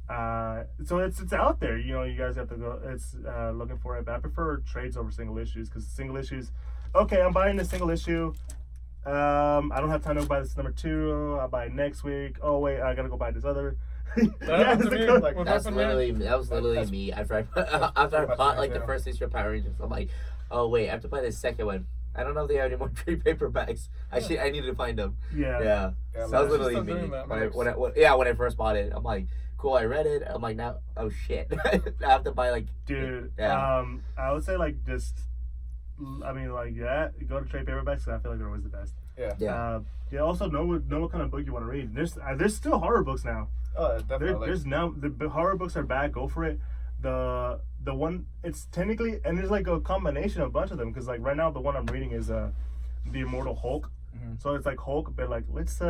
So it's out there. You know, you guys have to go. It's looking for it. But I prefer trades over single issues because single issues. Okay, I'm buying this single issue. I don't have time to buy this number 2. I'll buy it next week. Oh wait, I gotta go buy this other. happened to me, like, with That Weapon Man. was literally me after I bought like the first issue of Power Rangers. I'm like, oh wait, I have to buy the second one. I don't know if they have any more trade paperbacks. I need to find them. Yeah. Yeah. Yeah, So that was I should literally start me doing that. when I first bought it. I'm like, cool, I read it. I'm like, now, oh shit, I have to buy like. Dude. Yeah. I would say like just. I mean, like that. Go to trade paperbacks. 'Cause I feel like they're always the best. Yeah. Yeah. Also, know what kind of book you want to read. There's still horror books now. Oh, definitely. There's now the horror books are back. Go for it. The one it's technically and there's like a combination of a bunch of them because like right now the one I'm reading is the Immortal Hulk. Mhm. So it's like Hulk, but like let's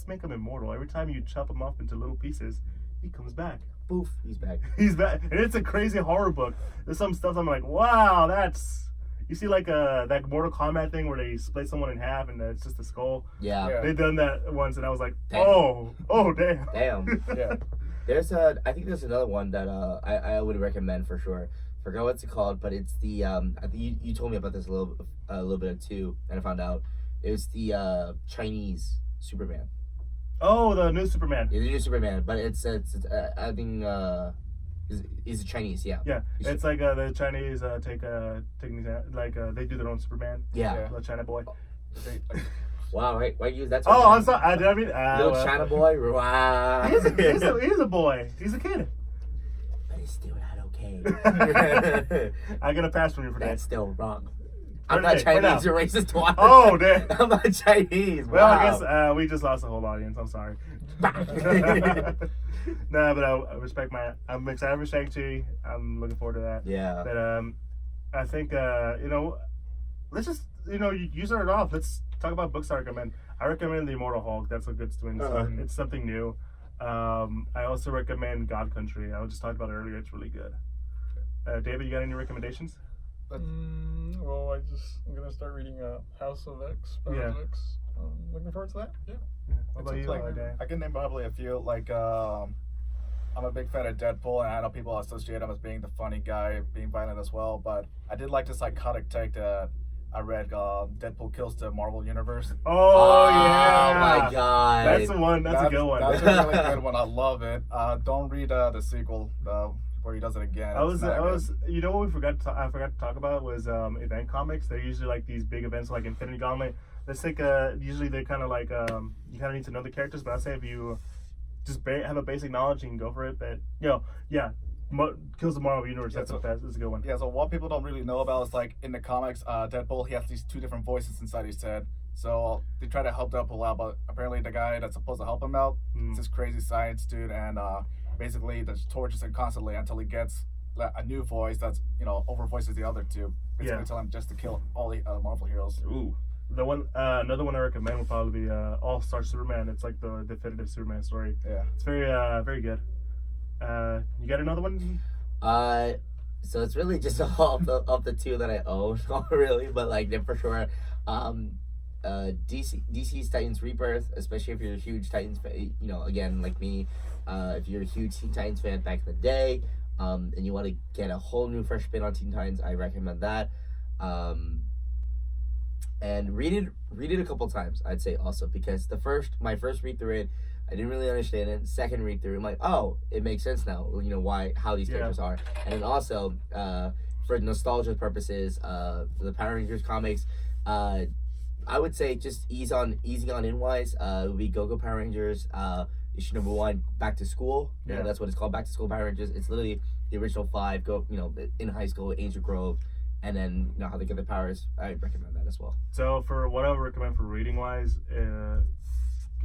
make him immortal. Every time you chop him up into little pieces, he comes back. Poof, he's back. He's back, and it's a crazy horror book. There's some stuff I'm like, wow, that's you see like that Mortal Kombat thing where they split someone in half and it's just a skull. Yeah. Yeah. They done that once, and I was like, Damn. oh damn. Damn. Yeah. I think there's another one that I would recommend for sure. Forgot what's it called, but it's the I think you told me about this a little bit too, and I found out it was the Chinese Superman. Oh, the new Superman. Yeah, the new Superman, but it's I think he's Chinese, yeah. Yeah, it's like the Chinese taking like they do their own Superman. Yeah. The China boy. Wow, right? Why use that? Oh, I'm sorry. I mean, Little China boy. Wow. he's a boy. He's a kid. But it's still not okay. I get a pass from you for that. That's still wrong. I'm not Chinese. You're racist twice. Oh, damn. I'm not Chinese. Well, wow. I guess we just lost the whole audience. I'm sorry. No, but I respect I'm excited for Shang-Chi. I'm looking forward to that. Yeah. But I think let's just you start it off. Let's talk about books I recommend. I recommend The Immortal Hulk. That's a good swing. It's something new. I also recommend God Country. I was just talking about it earlier. It's really good. David, you got any recommendations? Well, I'm gonna start reading House of X by X. Looking forward to that. Yeah. What about you, Dan? I can name probably a few. Like, I'm a big fan of Deadpool, and I know people associate him as being the funny guy, being violent as well. But I did like the psychotic take that I read. Deadpool Kills the Marvel Universe. Oh yeah! Oh my god! That's the one. That's a good one. That's a really good one. I love it. Don't read the sequel where he does it again. I was. You know what I forgot to talk about was event comics. They're usually like these big events like Infinity Gauntlet. Let's take usually they kind of like you kind of need to know the characters, but I'd say if you just have a basic knowledge, you can go for it. But Kills the Marvel Universe. That's a good one. Yeah. So what people don't really know about is like in the comics, Deadpool, he has these two different voices inside his head. So they try to help Deadpool out, but apparently the guy that's supposed to help him out is this crazy science dude, and basically just tortures him constantly until he gets a new voice that's over voices the other two. Basically tell him just to kill all the Marvel heroes. Ooh. The one, another one I recommend would probably be All-Star Superman. It's like the definitive Superman story. Yeah, it's very good. You got another one? So it's really just all of the two that I own, not really, but like they're for sure. DC's Titans Rebirth, especially if you're a huge Titans fan. Again, like me, if you're a huge Teen Titans fan back in the day, and you want to get a whole new fresh spin on Teen Titans, I recommend that. And read it a couple times, I'd say also, because my first read through it, I didn't really understand it. Second read through, I'm like, oh, it makes sense now. How these characters are, and then also for nostalgia purposes, the Power Rangers comics, I would say just easing on in wise. It would be Go-Go Power Rangers, issue number 1, Back to School. That's what it's called, Back to School Power Rangers. It's literally the original 5. In high school, Angel Grove. And then how they get their powers. I recommend that as well. So for what I would recommend for reading wise,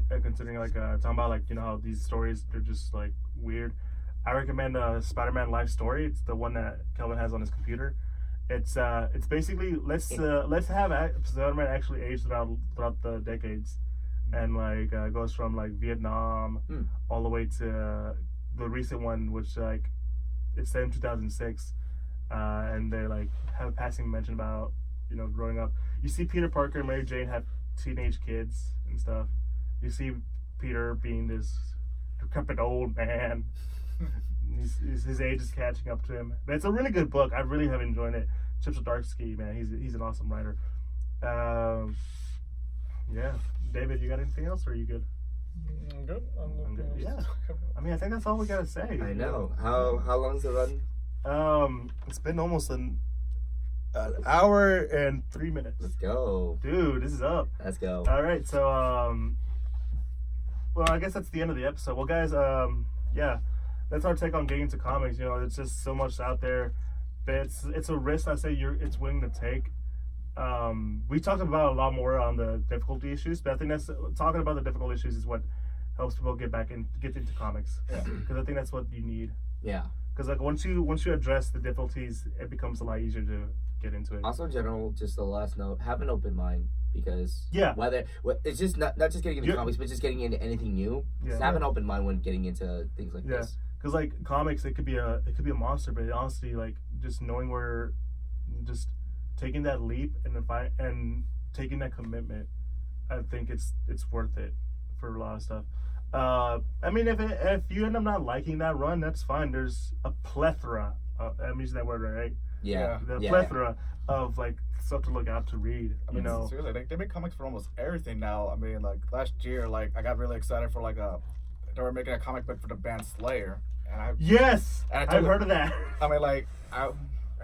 considering talking about how these stories they're just like weird, I recommend Spider-Man Life Story. It's the one that Kelvin has on his computer. It's basically let's have Spider-Man actually age throughout the decades, and goes from Vietnam all the way to the recent one, which it's set in 2006. And they have a passing mention about growing up. You see Peter Parker and Mary Jane have teenage kids and stuff. You see Peter being this decrepit old man. His age is catching up to him. But it's a really good book. I really have enjoyed it. Chip Zdarsky, man, he's an awesome writer. David, you got anything else, or are you good? I'm good. I'm good. Yeah. I mean, I think that's all we gotta say. I know. How long's the run? It's been almost an hour and 3 minutes. Let's go. Dude, this is up. Let's go. All right, so well, I guess that's the end of the episode. Well, guys, that's our take on getting into comics. It's just so much out there, but it's a risk I say it's willing to take. We talked about a lot more on the difficulty issues, but I think that's talking about the difficult issues is what helps people get into comics. Yeah, because I think that's what you need. Yeah. Because once you address the difficulties, it becomes a lot easier to get into it. Also, in general, just the last note: have an open mind, because whether it's just not just getting into comics, but just getting into anything new. Yeah. Just have an open mind when getting into things like this. Because comics, it could be a monster, but honestly, just knowing where, just taking that leap and taking that commitment, I think it's worth it for a lot of stuff. I mean, if you end up not liking that run, that's fine. There's a plethora. I'm using that word right. Yeah. The Yeah. plethora of like stuff to look out to read. I mean, you know. seriously, they make comics for almost everything now. I mean, like last year, like I got really excited for they were making a comic book for the band Slayer, and Yes, And I I've told heard of that. I mean, like I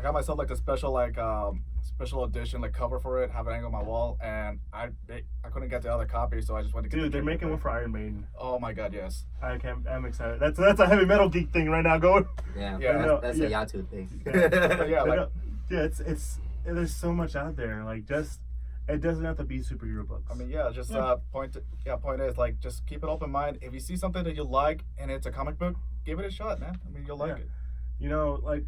got myself like the special edition like cover for it, have it hang on my wall, and I couldn't get the other copy, so I just went to get Dude, the they're Kindle making one book. for Iron Maiden. Oh my god, yes. I'm excited. That's a heavy metal geek thing right now going. Yeah. Yeah, That's a Yatu thing. Yeah, like it's there's so much out there. Like just it doesn't have to be superhero books. I mean, yeah, just point is like just keep an open mind. If you see something that you like and it's a comic book, give it a shot, man. I mean, you'll like it. You know, like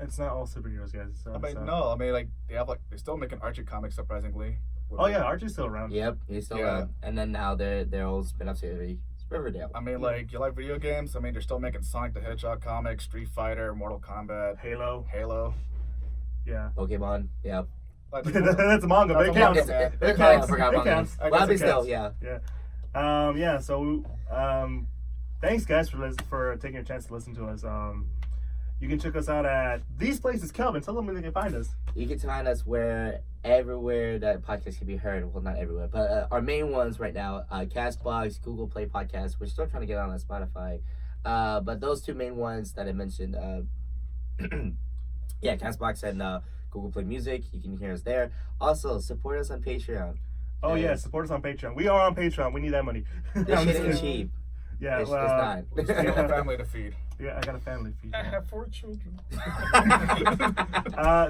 it's not all superheroes, guys. So, I mean, no, I mean, like they're still making Archie comics surprisingly. Oh yeah, Archie's still around. Yep, he's still around. And then now their old spin-off series, Riverdale. I mean, like you like video games. I mean, they're still making Sonic the Hedgehog comics, Street Fighter, Mortal Kombat, Halo. Yeah. Pokemon. Yep. Like, That's a manga, but it That's a counts. manga, man. It counts. I forgot It about counts. that. I Well, guess but it still, counts. yeah. Yeah. So thanks guys for taking a chance to listen to us. You can check us out at these places. Kelvin, tell them where they can find us. You can find us everywhere that podcasts can be heard. Well, not everywhere, but our main ones right now: Castbox, Google Play Podcasts. We're still trying to get on Spotify, but those two main ones that I mentioned, yeah, Castbox and Google Play Music. You can hear us there. Also, support us on Patreon. Oh yeah, support us on Patreon. We are on Patreon. We need that money. This I'm shit just ain't kidding. cheap. Yeah, It's well, We just have a family to feed. yeah, I got a family feed. I have 4 children.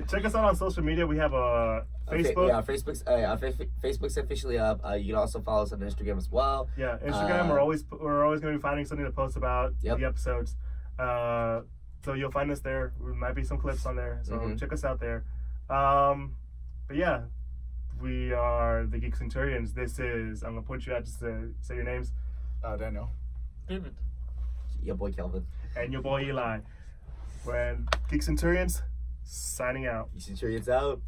Check us out on social media. We have a Facebook. Yeah, Facebook's officially up. You can also follow us on Instagram as well. Yeah, Instagram. We're always going to be finding something to post about the episodes. So you'll find us there. There might be some clips on there. So check us out there. But yeah, we are the Geek Centurions. This is, I'm gonna point you out just to say your names. Daniel. David. Your boy Kelvin. And your boy Eli. When Geek Centurions signing out. Geek Centurions out.